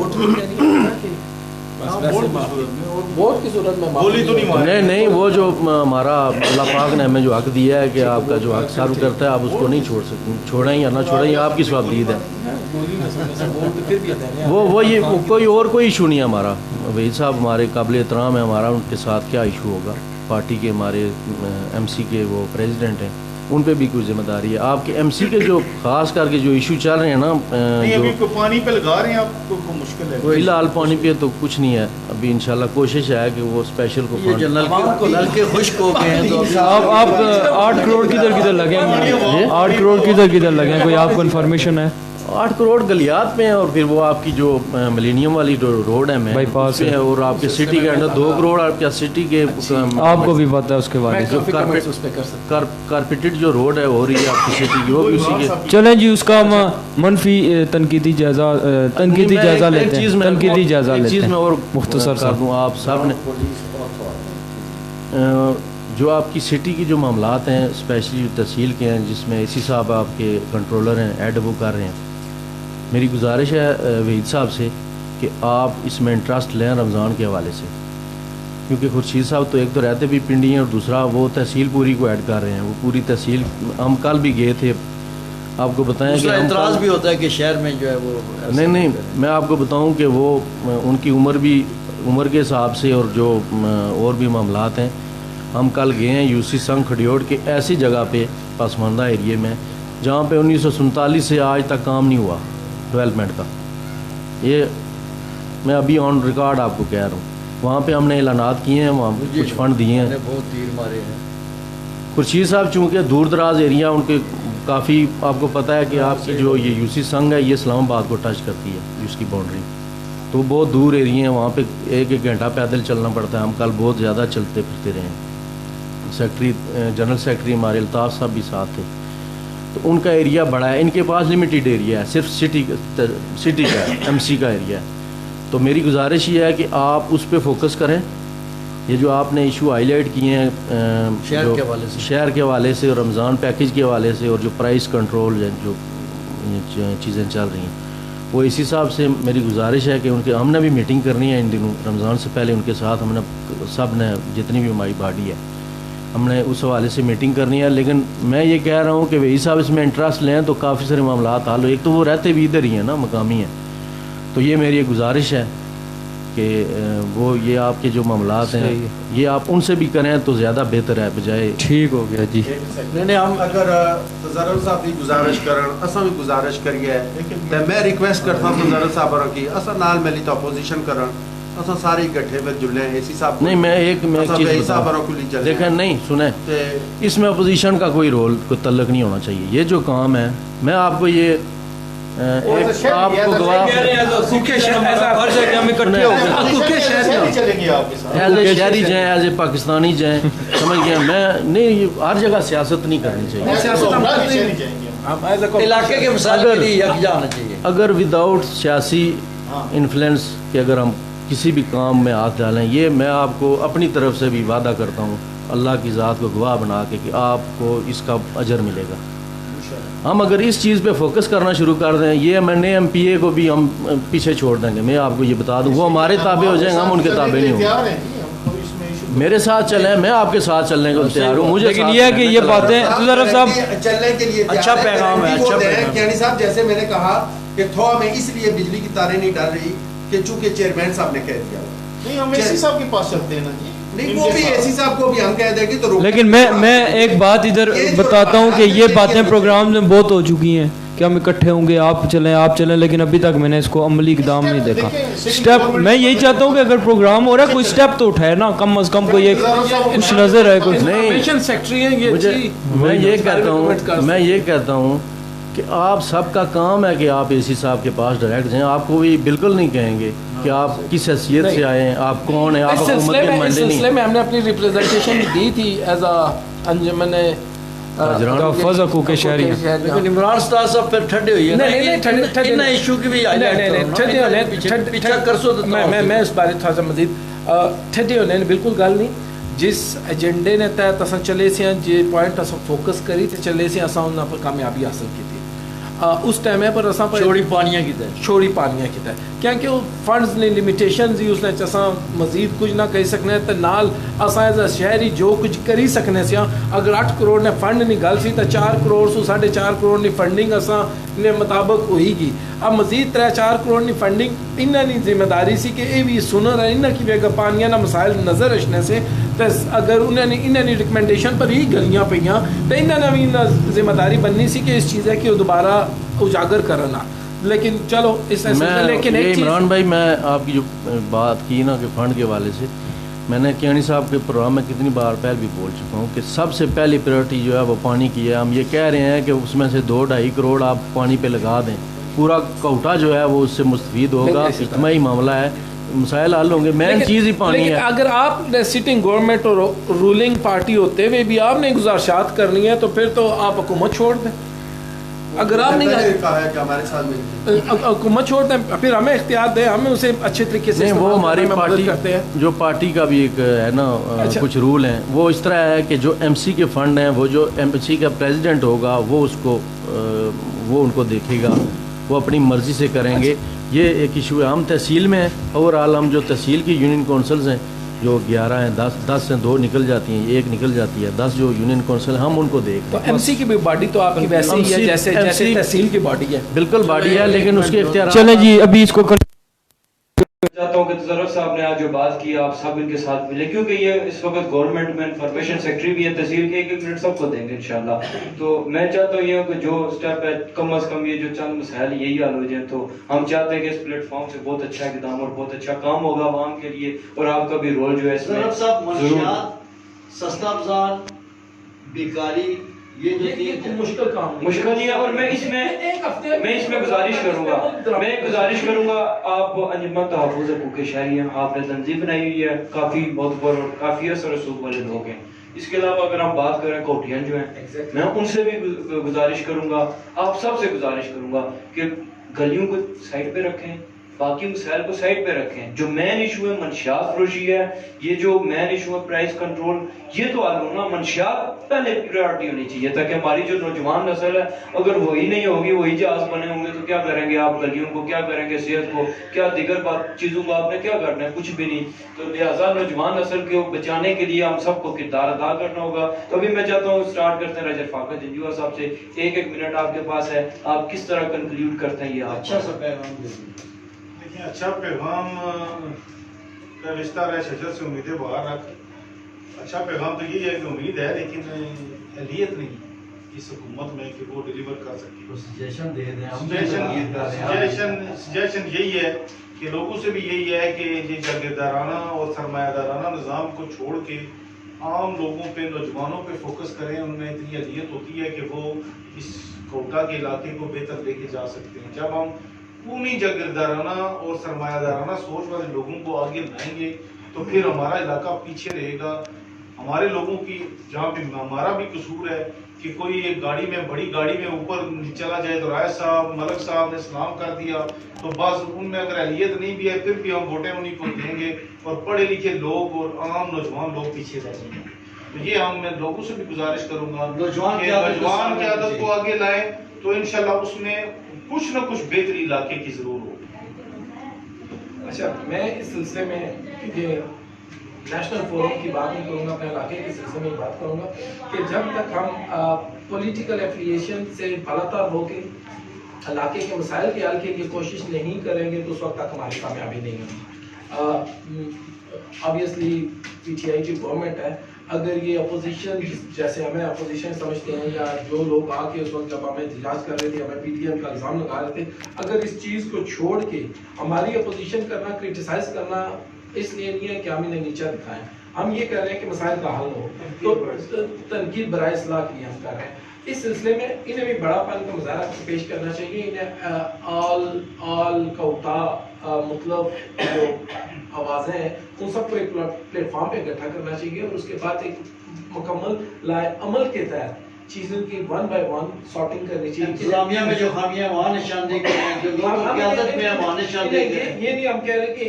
نہیں, وہ جو ہمارا اللہ پاک نے ہمیں جو حق دیا ہے کہ آپ کا جو حق سرو کرتا ہے آپ اس کو نہیں چھوڑ سکتے, چھوڑیں یا نہ چھوڑیں, آپ کی سوابدید ہے. وہ یہ کوئی ایشو نہیں ہے ہمارا. وحید صاحب ہمارے قابل احترام ہے, ہمارا ان کے ساتھ کیا ایشو ہوگا. پارٹی کے ہمارے ایم سی کے وہ پریزیڈنٹ ہیں, ان پہ بھی کوئی ذمہ داری ہے. آپ کے ایم سی کے جو خاص کر کے جو ایشو چل رہے ہیں نا, جو پانی پہ لگا رہے ہیں آپ کو مشکل ہے. فی الحال پانی پہ تو کچھ نہیں ہے ابھی, انشاءاللہ کوشش ہے کہ وہ اسپیشل کو نل کے خشک ہو گئے ہیں. تو آپ 8 کروڑ کدھر لگے ہیں, 8 کروڑ کدھر لگے ہیں, کوئی آپ کو انفارمیشن ہے؟ 8 کروڑ گلیات میں ہیں, اور پھر وہ آپ کی جو ملینیم والی روڈ ہے میں بائی پاس ہے, اور آپ کے سٹی کے اندر 2 کروڑ آپ کیا سٹی کے آپ کو بھی پتہ ہے اس کے بارے میں. کارپیٹڈ جو روڈ ہے ہو رہی ہے آپ کی سٹی کی, وہ بھی اسی کے. چلیں جی, اس کا ہم منفی تنقیدی جائزہ لیتے ہیں. تنقیدی جائزہ لیتے ہیں اور مختصر کر دوں. آپ سب نے جو آپ کی سٹی کی جو معاملات ہیں اسپیشلی تحصیل کے ہیں, جس میں اے سی صاحب آپ کے کنٹرولر ہیں, ایڈ وہ کر رہے ہیں, میری گزارش ہے وحید صاحب سے کہ آپ اس میں انٹرسٹ لیں رمضان کے حوالے سے, کیونکہ خورشید صاحب تو ایک تو رہتے بھی پنڈی ہیں, اور دوسرا وہ تحصیل پوری کو ایڈ کر رہے ہیں. وہ پوری تحصیل ہم کل بھی گئے تھے, آپ کو بتائیں کہ اعتراض بھی ہوتا ہے کہ شہر میں جو ہے وہ نہیں, میں آپ کو بتاؤں کہ وہ ان کی عمر کے حساب سے اور جو اور بھی معاملات ہیں. ہم کل گئے ہیں یو سی سنگ کھڈیوڑ کے ایسی جگہ پہ پسماندہ ایریے میں جہاں پہ 1947 سے آج تک کام نہیں ہوا ڈیولپمنٹ کا. یہ میں ابھی آن ریکارڈ آپ کو کہہ رہا ہوں. وہاں پہ ہم نے اعلانات کیے ہیں, وہاں کچھ فنڈ دیے ہیں. بہت تیر مارے ہیں. خورشید صاحب چونکہ دور دراز ایریا ان کے کافی, آپ کو پتہ ہے کہ آپ کی جو یہ یو سی سنگ ہے یہ اسلام آباد کو ٹچ کرتی ہے اس کی باؤنڈری, تو بہت دور ایریا ہیں, وہاں پہ 1 گھنٹہ پیدل چلنا پڑتا ہے. ہم کل بہت زیادہ چلتے پھرتے رہے ہیں. سیکرٹری جنرل سیکرٹری ہمارے الطاف صاحب بھی ساتھ تھے. تو ان کا ایریا بڑا ہے, ان کے پاس لمیٹیڈ ایریا ہے, صرف سٹی کا ہے, ایم سی کا ایریا ہے. تو میری گزارش یہ ہے کہ آپ اس پہ فوکس کریں. یہ جو آپ نے ایشو ہائی لائٹ کیے ہیں شہر کے حوالے سے اور رمضان پیکیج کے حوالے سے, اور جو پرائس کنٹرول جو چیزیں چل رہی ہیں, وہ اسی حساب سے میری گزارش ہے کہ ان کے ہم نے بھی میٹنگ کرنی ہے ان دنوں رمضان سے پہلے. ان کے ساتھ ہم نے سب نے جتنی بھی ہماری باڈی ہے ہم نے اس حوالے سے میٹنگ کرنی ہے. لیکن میں یہ کہہ رہا ہوں کہ وہی صاحب اس میں انٹرسٹ لیں تو کافی سارے معاملات حل ہو. ایک تو وہ رہتے بھی ادھر ہی ہیں نا, مقامی ہیں. تو یہ میری ایک گزارش ہے کہ وہ یہ آپ کے جو معاملات ہیں یہ آپ ان سے بھی کریں تو زیادہ بہتر ہے بجائے. ٹھیک ہو گیا جی. نہیں ہم اگر تزرل صاحب کی گزارش کرن اساں بھی گزارش کریے تے میں ریکویسٹ کرتا ہوں تزرل صاحب کی اساں نال ملی تو اپوزیشن کرن اساں سارے اکٹھے میں جلے ہیں. اسی صاحب نہیں میں ایک چیز بتاؤں, دیکھیں نہیں سنیں, اس میں اپوزیشن کا کوئی رول کوئی تعلق نہیں ہونا چاہیے. یہ جو کام ہے میں آپ کو یہ آپ کو گواہ ایز اے شہری جائیں, ایز اے پاکستانی جائیں, سمجھ گئے. میں نہیں ہر جگہ سیاست نہیں کرنی چاہیے. علاقے کے مسائل کے لیے یکجا ہونا چاہیے. اگر وداؤٹ سیاسی انفلوئنس کہ اگر ہم کسی بھی کام میں ہاتھ ڈالیں, یہ میں آپ کو اپنی طرف سے بھی وعدہ کرتا ہوں اللہ کی ذات کو گواہ بنا کے کہ آپ کو اس کا اجر ملے گا. ہم اگر اس چیز پہ فوکس کرنا شروع کر دیں, یہ میں نے ایم پی اے کو بھی ہم پیچھے چھوڑ دیں گے. میں آپ کو یہ بتا دوں وہ ہمارے تابع ہو جائیں گے, ہم ان کے تابع نہیں ہوں گے. میرے ساتھ چلیں, میں آپ کے ساتھ چلنے کو تیار ہوں. مجھے لیکن یہ ہے کہ یہ باتیں صاحب چلنے کے لیے اچھا پیغام ہے, اچھا پیغام. یعنی صاحب جیسے میں نے کہا کہ تھوڑا میں اس لیے بجلی کی تاریں نہیں ڈال رہی کہ چونکہ چیئرمین صاحب نے کہہ دیا. نہیں ہم اسی صاحب کے پاس چلتے ہیں نا جی. نہیں وہ بھی ایسی صاحب کو بھی ہم کہہ دیں گے تو. لیکن میں ایک بات ادھر بتاتا ہوں کہ یہ باتیں پروگرام میں بہت ہو چکی ہیں کہ ہم اکٹھے ہوں گے, آپ چلیں, لیکن ابھی تک میں نے اس کو عملی اقدام نہیں دیکھا. اسٹیپ میں یہی چاہتا ہوں کہ اگر پروگرام ہو رہا ہے کوئی اسٹیپ تو اٹھائے نا, کم از کم کوئی ایک نظر ہے کوئی. میں یہ کہتا ہوں کہ آپ سب کا کام ہے کہ آپ اے سی صاحب کے پاس ڈائریکٹ جائیں. آپ کو بھی بالکل نہیں کہیں گے کہ آپ کس حیثیت سے آئے ہیں, آپ کون ہیں, آپ حکومت کے نمائندے نہیں. اس سلسلے میں ہم نے اپنی ریپریزنٹیشن دی تھی ایز اے انجمن تحفظ حقوق شہری. لیکن عمران استاد صاحب پھر ٹھنڈے ہوئی ہے. نہیں نہیں ایشو کی بھی پیچھا کر سو. میں اس بارے تھوڑا سا مزید ٹھنڈے ہونے بالکل گل نہیں. جس ایجنڈے نے تحت اصل چلے سے جی پوائنٹ اصل فوکس کری تو چلے سے اصل ان پر کامیابی حاصل کی تھی. اس ٹائم پر اصل چھوڑی پانیاں کی طرح کیونکہ وہ فنڈز نے لمیٹیشنز ہی اس نے اصل مزید کچھ نہ کر سکنے تو نال اصل ایز اے شہری جو کچھ کری سکنے سے. اگر 8 کروڑ نے فنڈ نہیں گل سی تو 4 کروڑ سو 4.5 کروڑ کی فنڈنگ اصل نے مطابق ہوئی گی. اب مزید 3-4 کروڑ کی فنڈنگ انہوں نے ذمہ داری سی کہ یہ بھی سنر ہے انہوں کی بھی پانیاں نہ مسائل نظر رکھنے سے تو اگر انہوں نے ریکمنڈیشن پر ہی گلیاں پہ تو انہوں نے بھی ذمہ داری بننی سی کہ اس چیز ہے کہ وہ دوبارہ اجاگر کرنا. لیکن چلو اس لیکن عمران بھائی میں آپ کی جو بات کی نا کہ فنڈ کے حوالے سے, میں نے کیانی صاحب کے پروگرام میں کتنی بار پہلے بھی بول چکا ہوں کہ سب سے پہلی پریورٹی جو ہے وہ پانی کی ہے. ہم یہ کہہ رہے ہیں کہ اس میں سے 2-2.5 کروڑ آپ پانی پہ لگا دیں, پورا کوٹا جو ہے وہ اس سے مستفید ہوگا. اجتماعی معاملہ ہے, مسائل حل ہوں گے. مین چیز ہی پانی ہے. اگر آپ سٹنگ گورنمنٹ اور رولنگ پارٹی ہوتے ہوئے بھی آپ نے گزارشات کرنی ہے تو پھر تو آپ حکومت چھوڑ دیں. اگر آپ نہیں کہا ہے کہ ہمارے ساتھ حکومت چھوڑ دیں پھر ہمیں اختیار دیں, ہمیں اسے اچھے طریقے سے. وہ ہماری پارٹی کرتے ہیں, جو پارٹی کا بھی ایک ہے نا کچھ رول ہیں, وہ اس طرح ہے کہ جو ایم سی کے فنڈ ہیں وہ جو ایم سی کا پریزیڈنٹ ہوگا وہ اس کو وہ ان کو دیکھے گا, وہ اپنی مرضی سے کریں گے. یہ ایک ایشو ہے. ہم تحصیل میں ہیں, اوور آل ہم جو تحصیل کی یونین کونسلز ہیں جو 11 ہیں, 10 سے 2 نکل جاتی ہیں, 1 نکل جاتی ہے, 10 جو یونین کونسل ہم ان کو دیکھ. تو ایم سی کی بھی باڈی تو آپ کی ویسے ہی ہے جیسے تحصیل کی باڈی ہے. بالکل باڈی ہے, لیکن اس کے اختیارات. چلیں جی ابھی اس کو چاہتا ہوں کہ تزرف صاحب نے آج جو بات کی آپ سب ان کے ساتھ ملے, کیونکہ یہ اس وقت گورنمنٹ میں انفارمیشن سیکٹری بھی ہے تحصیل کے, 1 منٹ سب کو دیں گے انشاءاللہ. تو میں چاہتا ہوں یہ کہ جو سٹیپ ہے کم از کم یہ جو چند مسائل یہی حل ہو جائیں. تو ہم چاہتے ہیں کہ اس پلیٹ فارم سے بہت اچھا اقدام اور بہت اچھا کام ہوگا عوام کے لیے, اور آپ کا بھی رول جو ہے اس میں ضرور. سستا افزار, بیکاری, یہ مشکل کام مشکل نہیں ہے. اور میں اس میں گزارش کروں گا آپ انجمن تحفظ حقوق شہری ہیں, آپ نے تنظیم بنائی ہوئی ہے, کافی بہت اور کافی اثر رسوخ والے لوگ ہیں, اس کے علاوہ اگر ہم بات کریں کوٹین جو ہیں، میں ان سے بھی گزارش کروں گا، آپ سب سے گزارش کروں گا کہ گلیوں کو سائڈ پہ رکھیں، باقی مسائل کو سائڈ پہ رکھیں. جو مین ایشو ہے منشیات فروشی ہے، یہ جو مین ایشو ہے پرائز کنٹرول، یہ تو حل ہونا، منشیات پہلے پریورٹی ہونی چاہیے، تاکہ ہماری جو نوجوان نسل ہے اگر وہی نہیں ہوگی، وہی جہاز بنے ہوں گے تو کیا کریں گے آپ گلیوں کو، کیا کریں گے صحت کو، کیا دیگر چیزوں کو آپ نے کیا کرنا ہے، کچھ بھی نہیں. تو لہٰذا نوجوان نسل کو بچانے کے لیے ہم سب کو کردار ادا کرنا ہوگا. تو ابھی میں چاہتا ہوں اسٹارٹ کرتے ہیں رجب فاقہ جنجوعہ صاحب سے. ایک منٹ آپ کے پاس ہے، آپ کس طرح کنکلیوڈ کرتے ہیں یہ آپ اچھا سا پیغام دے دیں. دیکھیں اچھا پیغام کا رشتہ رہے شجر سے امیدیں باہر رکھ. اچھا پیغام تو یہی ہے کہ امید ہے لیکن اہلیت نہیں اس حکومت میں کہ وہ ڈیلیور کر سکے. سجیشن دے دیں. سجیشن یہی ہے کہ لوگوں سے بھی یہی ہے کہ یہ جاگیردارانہ اور سرمایہ دارانہ نظام کو چھوڑ کے عام لوگوں پہ، نوجوانوں پہ فوکس کریں. ان میں اتنی اہلیت ہوتی ہے کہ وہ اس کوٹا کے علاقے کو بہتر لے کے جا سکتے ہیں. جب ہم قومی جاگیردارانہ اور سرمایہ دارانہ سوچ والے لوگوں کو آگے لائیں گے تو پھر ہمارا علاقہ پیچھے رہے گا. ہمارے لوگوں کی جہاں بھی ہمارا بھی قصور ہے کہ کوئی ایک گاڑی میں، بڑی گاڑی میں اوپر چلا جائے تو رائے صاحب، ملک صاحب نے سلام کر دیا تو بس ان میں اگر اہلیت نہیں بھی ہے پھر بھی ہم ووٹیں انہیں کو دیں گے اور پڑھے لکھے لوگ اور عام نوجوان لوگ پیچھے رہ جائیں گے. تو یہ میں لوگوں سے بھی گزارش کروں گا نوجوان کہ نوجوان کی عادت کو آگے لائیں تو انشاءاللہ اس میں کچھ نہ کچھ بہتری علاقے کی ضرور ہو. اچھا، میں اس سلسلے میں یہ نیشنل فورم کی بات نہیں کروں گا، اپنے علاقے کے سلسلے میں بات کروں گا کہ جب تک ہم پولیٹیکل ایفیلیشن سے بالاتر ہو کے علاقے کے مسائل کے حل کے لیے کوشش نہیں کریں گے تو اس وقت تک ہماری کامیابی نہیں ہوگی. آبویسلی پی ٹی آئی کی گورنمنٹ ہے، اگر یہ اپوزیشن جیسے ہمیں اپوزیشن سمجھتے ہیں یا جو لوگ آ کے اس وقت جب ہمیں احتجاج کر رہے تھے، ہمیں پی ٹی ایم کا الزام لگا رہے تھے، اگر اس چیز کو چھوڑ کے ہماری اپوزیشن کرنا، کرٹیسائز کرنا اس لیے نہیں ہے کہ ہم انہیں نیچا دکھائیں، ہم یہ کہہ رہے ہیں کہ مسائل کا حل ہو، تو تنقید برائے اصلاح کے لیے ہم کر رہے ہیں. اس سلسلے میں انہیں بھی بڑا پن کا مظاہرہ پیش کرنا چاہیے. انہیں آل کوتا مطلب جو آوازیں ہیں ان سب کو ایک پلیٹ فارم پہ اکٹھا کرنا چاہیے اور اس کے بعد ایک مکمل لائے عمل کے تحت چیزوں کی ون بائی ون سارٹنگ کرنی چاہیے. انتظامیہ میں جو خامیاں وہاں نشاندہی کریں، جو لوگوں کی عادت میں وہاں نشاندہی کریں. یہ نہیں ہم کہہ رہے کہ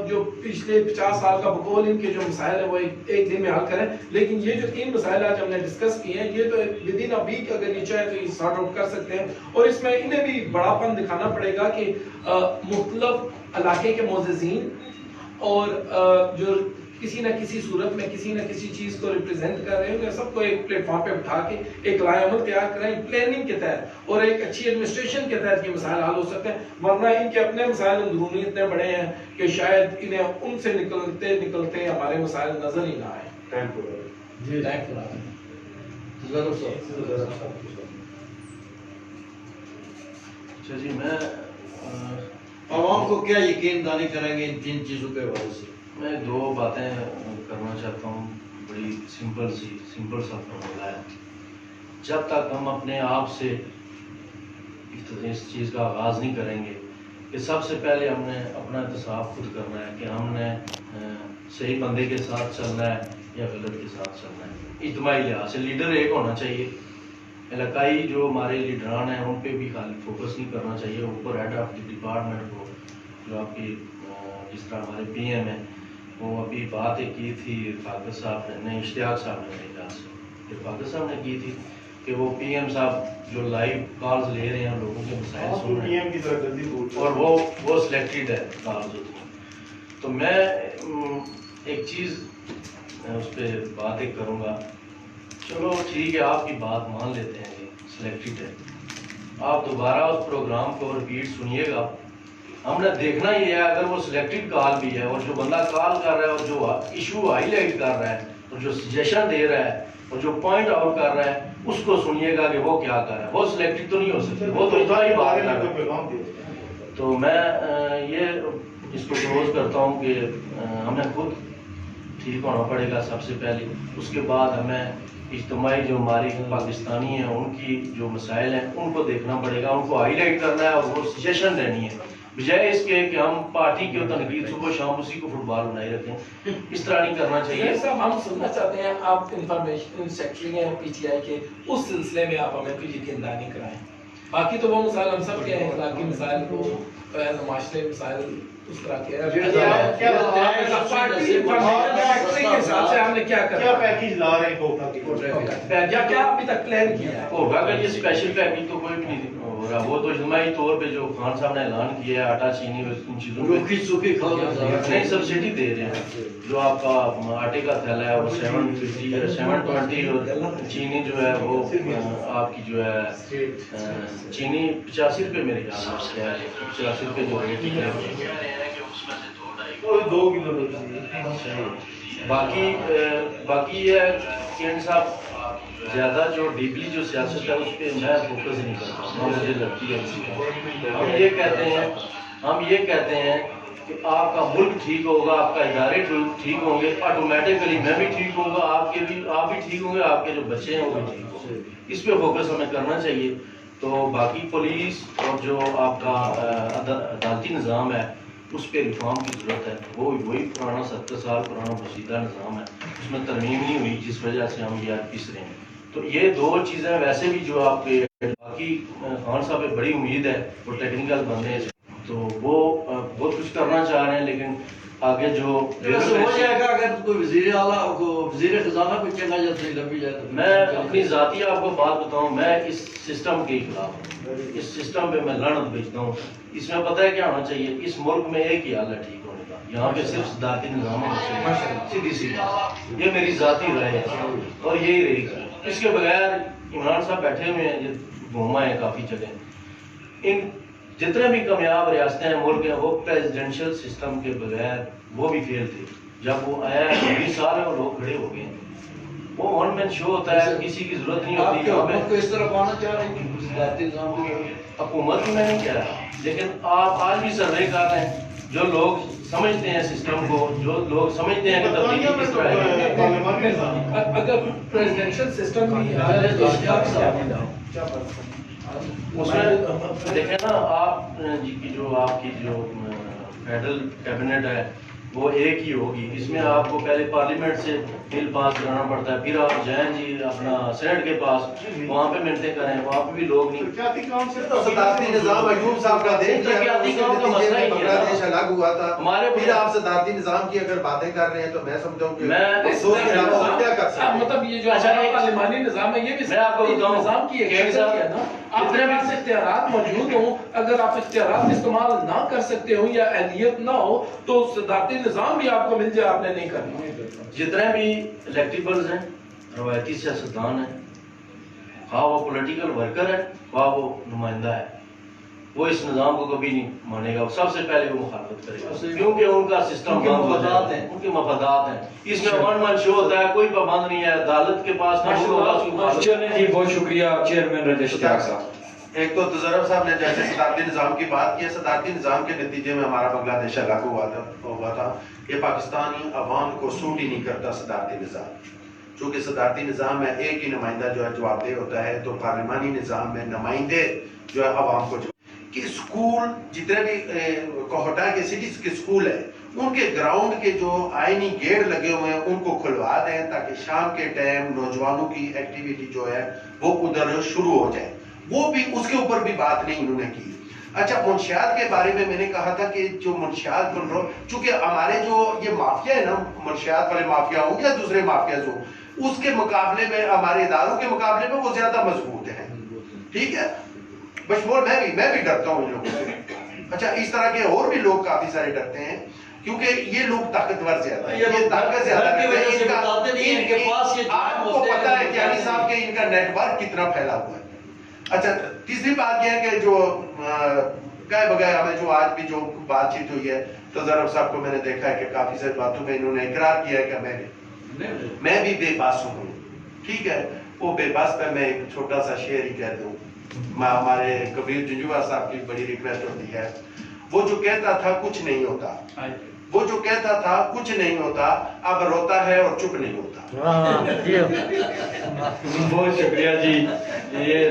جو پچھلے 50 سال کا بقول ان کے جو مسائل ہیں وہ ایک دن میں حل کریں، لیکن یہ جو 3 مسائل آج ہم نے ڈسکس کیے ہیں یہ تو ود ان اے ویک اگر یہ چاہے تو یہ سارٹ آؤٹ کر سکتے ہیں. اور اس میں انہیں بھی بڑا پن دکھانا پڑے گا کہ مختلف علاقے کے معززین اور جو کسی نہ کسی صورت میں کسی نہ کسی چیز کو ریپرزینٹ کر رہے ہیں، سب کو ایک پلیٹ فارم پہ بٹھا کے ایک لائے عمل تیار کریں پلاننگ کے تحت اور ایک اچھی ایڈمنسٹریشن کے تحت یہ مسائل حل ہو سکتے ہیں. ورنہ ان کے اپنے مسائل اندرونی اتنے بڑے ہیں کہ شاید انہیں ان سے نکلتے نکلتے ہمارے مسائل نظر ہی نہ آئے. اچھا جی، میں عوام کو کیا یقین دہانی کریں گے ان 3 چیزوں کے حوالے سے؟ میں 2 باتیں کرنا چاہتا ہوں، بڑی سمپل سا فارمولا ہے. جب تک ہم اپنے آپ سے اس چیز کا آغاز نہیں کریں گے کہ سب سے پہلے ہم نے اپنا احتساب خود کرنا ہے کہ ہم نے صحیح بندے کے ساتھ چلنا ہے یا غلط کے ساتھ چلنا ہے. اجتماعی لحاظ سے لیڈر ایک ہونا چاہیے. علاقائی جو ہمارے لیڈران ہیں ان پہ بھی خالی فوکس نہیں کرنا چاہیے. اوپر ہیڈ آف دی ڈپارٹمنٹ کو جو آپ کی جس طرح ہمارے پی ایم ہیں وہ ابھی بات ایک کی تھی فاقر صاحب نے، اشتیاق صاحب نے میرے خیال سے فاقر صاحب نے کی تھی کہ وہ پی ایم صاحب جو لائیو کالز لے رہے ہیں لوگوں کے مسائل سن رہے ہیں اور وہ سلیکٹڈ ہے کالز ہوتی ہیں. تو میں ایک چیز اس پہ بات ایک کروں گا. چلو ٹھیک ہے، آپ کی بات مان لیتے ہیں کہ سلیکٹڈ ہے، آپ دوبارہ اس پروگرام کو ریپیٹ سنیے گا. ہم نے دیکھنا یہ ہے اگر وہ سلیکٹڈ کال بھی ہے اور جو بندہ کال کر رہا ہے اور جو ایشو ہائی لائٹ کر رہا ہے اور جو سجیشن دے رہا ہے اور جو پوائنٹ آؤٹ کر رہا ہے اس کو سنیے گا کہ وہ کیا کر رہا ہے. وہ سلیکٹڈ تو نہیں ہو سکتی، وہ تو اتنا ہی بات کر رہا ہے. تو میں یہ اس کو کلوز کرتا ہوں کہ ہمیں خود ٹھیک ہونا پڑے گا سب سے پہلے. اس کے بعد ہمیں اجتماعی جو ہماری پاکستانی ہیں ان کی جو مسائل ہیں ان کو دیکھنا پڑے گا، ان کو ہائی لائٹ کرنا ہے اور وہ سجیشن دینی ہے. بجائے اس کے کہ ہم پارٹی کی تنقید صبح شام اسی کو فٹ بال بنائے رکھیں. اس طرح نہیں کرنا چاہیے. صاحب ہم سننا چاہتے ہیں آپ انفارمیشن سیکرٹری ہیں پی ٹی آئی کے, اس سلسلے میں آپ ہمیں کوئی یقین دہانی کرائیں. باقی تو وہ مسائل ہم سب کے ہیں, اخلاقی مسائل کو معاشرے مسائل اس طرح کے کیا پیکیج لا رہے ہیں یا کیا ابھی تک پلان کیا ہے؟ ہوگا کہ یہ اسپیشل پیکیج تو کوئی بھی نہیں ہو رہا. وہ تو اجتماعی طور پہ جو خان صاحب نے اعلان کیا ہے آٹا چینی ان چیزوں پہ نہیں سبسڈی دے رہے ہیں. جو آپ کا آٹے کا تھیلا ہے وہ 750 یا 720 اور چینی جو ہے وہ آپ کی جو ہے چینی 85 روپے میرے خیال سے 85 روپے جو ریٹ ہے. باقی یہ ہے کہ صاحب زیادہ جو ڈیپلی جو سیاست ہے اس پہ میں فوکس نہیں کرتا. مجھے لگتی ہے ہم یہ کہتے ہیں کہ آپ کا ملک ٹھیک ہوگا, آپ کا ادارے ٹھیک ہوں گے, آٹومیٹکلی میں بھی ٹھیک ہوں گا, آپ بھی ٹھیک ہوں گے, آپ کے جو بچے ہیں وہ بھی ٹھیک ہوں گے. اس پہ فوکس ہمیں کرنا چاہیے. تو باقی پولیس اور جو آپ کا عدالتی نظام ہے اس پہ ریفارم کی ضرورت ہے. وہی پرانا 70 سال پرانا پوشیدہ نظام ہے, اس میں ترمیم نہیں ہوئی جس وجہ سے ہم یہ آج پس رہے ہیں. تو یہ دو چیزیں ویسے بھی جو آپ کے باقی خان صاحب پہ بڑی امید ہے, وہ ٹیکنیکل بندے ہیں تو وہ بہت کچھ کرنا چاہ رہے ہیں, لیکن آگے جو ہو جائے گا اگر کوئی وزیر اعلیٰ کو وزیر خزانہ کو چلا جاتا ہے لمبی جائے تو میں اپنی ذاتی آپ کو بات بتاؤں, میں اس سسٹم کے خلاف ہوں. اس سسٹم پہ میں لڑت بھیجتا ہوں. اس میں پتہ ہے کیا ہونا چاہیے, اس ملک میں ایک ہی حال ہے ٹھیک ہونے کا, یہاں پہ صرف صدارتی نظام ہونا چاہیے. سیدھی سی بات, یہ میری ذاتی رائے ہے اور یہی رہے گا. اس کے بغیر عمران صاحب بیٹھے ہوئے ہیں, یہ گھوما ہے کافی جگہ, ان جتنے بھی کامیاب ریاستیں ہیں ملک ہیں وہ پریزیڈنشل سسٹم کے بغیر وہ بھی فیل تھے. جب وہ آیا 20 سال میں وہ لوگ کھڑے ہو گئے. وہ ون مین شو ہوتا ہے, کسی کی ضرورت نہیں ہوتی. حکومت کو اس طرح پانا چاہ رہے ہیں صدارتی نظام کو. حکومت میں نہیں کہہ رہا, لیکن آپ آج بھی سروے کر رہے ہیں. جو لوگ سمجھتے ہیں سسٹم کو, جو لوگ سمجھتے ہیں کہ تبدیلی کس طرح ہے. اگر پریزیڈنشل سسٹم بھی اس میں دیکھیں نا آپ کی جو فیڈرل کیبنٹ ہے وہ ایک ہی ہوگی. اس میں آپ کو پہلے پارلیمنٹ سے بل پاس کرانا پڑتا ہے, پھر آپ جائیں جی اپنا سینٹ کے پاس, وہاں پہ منتیں کریں, وہاں پہ بھی لوگ نہیں. صدارتی نظام ایوب صاحب کا دیکھ بنگلہ دیش الگ ہوا تھا. ہمارے پھر آپ صدارتی نظام کی اگر باتیں کر رہے ہیں تو میں سمجھتا ہوں کہ کیا کر سکتے ہیں. مطلب یہ جو پارلیمانی نظام ہے یہ بھی میں آپ کو بتاؤں نظام کی ایک ہے نا. آپ کے پاس اختیارات موجود ہوں, اگر آپ اختیارات استعمال نہ کر سکتے ہوں یا اہلیت نہ ہو تو صدارتی نظام بھی آپ کو مل جائے, آپ نے نہیں کرنا. جتنے بھی الیکٹیبلز ہیں, روایتی سیاستدان ہیں, خواہ وہ پولیٹیکل ورکر ہے خواہ وہ نمائندہ ہے, وہ اس نظام کو کبھی نہیں مانے گا. سب سے پہلے وہ مخالفت کرے گا کیونکہ ان کا سسٹم ان کے مفادات ہیں. اس میں ون من شو ہوتا ہے, کوئی پابند نہیں ہے. عدالت کے پاس جی بہت شکریہ چیئرمین راجیش اشتیاق صاحب. ایک تو تجرب صاحب نے جیسے صدارتی نظام کی بات کی ہے, صدارتی نظام کے نتیجے میں ہمارا بنگلہ دیش لاگو ہوا تھا. یہ پاکستانی عوام کو سوٹ ہی نہیں کرتا صدارتی نظام, چونکہ صدارتی نظام میں ایک ہی نمائندہ جو ہے جواب دہ ہوتا ہے. تو پارلیمانی نظام میں نمائندے جو ہے عوام کو کہ اسکول جتنے بھی کوہٹا کے سٹیز کے اسکول ہیں ان کے گراؤنڈ کے جو آئینی گیٹ لگے ہوئے ہیں ان کو کھلوا دیں تاکہ شام کے ٹائم نوجوانوں کی ایکٹیویٹی جو ہے وہ ادھر شروع ہو جائے. وہ بھی اس کے اوپر بھی بات نہیں انہوں نے کی. اچھا منشیات کے بارے میں نے کہا تھا کہ جو منشیات بن رہا, چونکہ ہمارے جو یہ مافیا ہے نا, منشیات والے مافیا ہوں یا دوسرے مافیاز ہوں, اس کے مقابلے میں ہمارے اداروں کے مقابلے میں وہ زیادہ مضبوط ہیں. ٹھیک ہے, بشمول میں بھی ڈرتا ہوں ان لوگوں سے. اچھا اس طرح کے اور بھی لوگ کافی سارے ڈرتے ہیں کیونکہ یہ لوگ طاقتور زیادہ ہیں, یہ طاقت زیادہ کرتے ہیں. آپ کو پتا ہے کہ علی صاحب کے ان کا نیٹ ورک کتنا پھیلا ہوا ہے. اچھا تیسری بات یہ ہے کہ جو گئے بغیر ہمیں جو آج بھی جو بات چیت ہوئی ہے, تجرب صاحب کو میں نے دیکھا ہے کہ کافی ساری باتوں میں انہوں نے اقرار کیا ہے کہ میں بھی بے باس ہوں. ٹھیک ہے, وہ بے باس پہ میں ایک چھوٹا سا شعر ہی کہہ دوں. ہمارے کبیر جنجوہ صاحب کی بڑی ریکویسٹ ہوتی ہے, وہ جو کہتا تھا کچھ نہیں ہوتا, وہ جو کہتا تھا کچھ نہیں ہوتا, اب روتا ہے اور چپ نہیں ہوتا. بہت شکریہ جی. یہ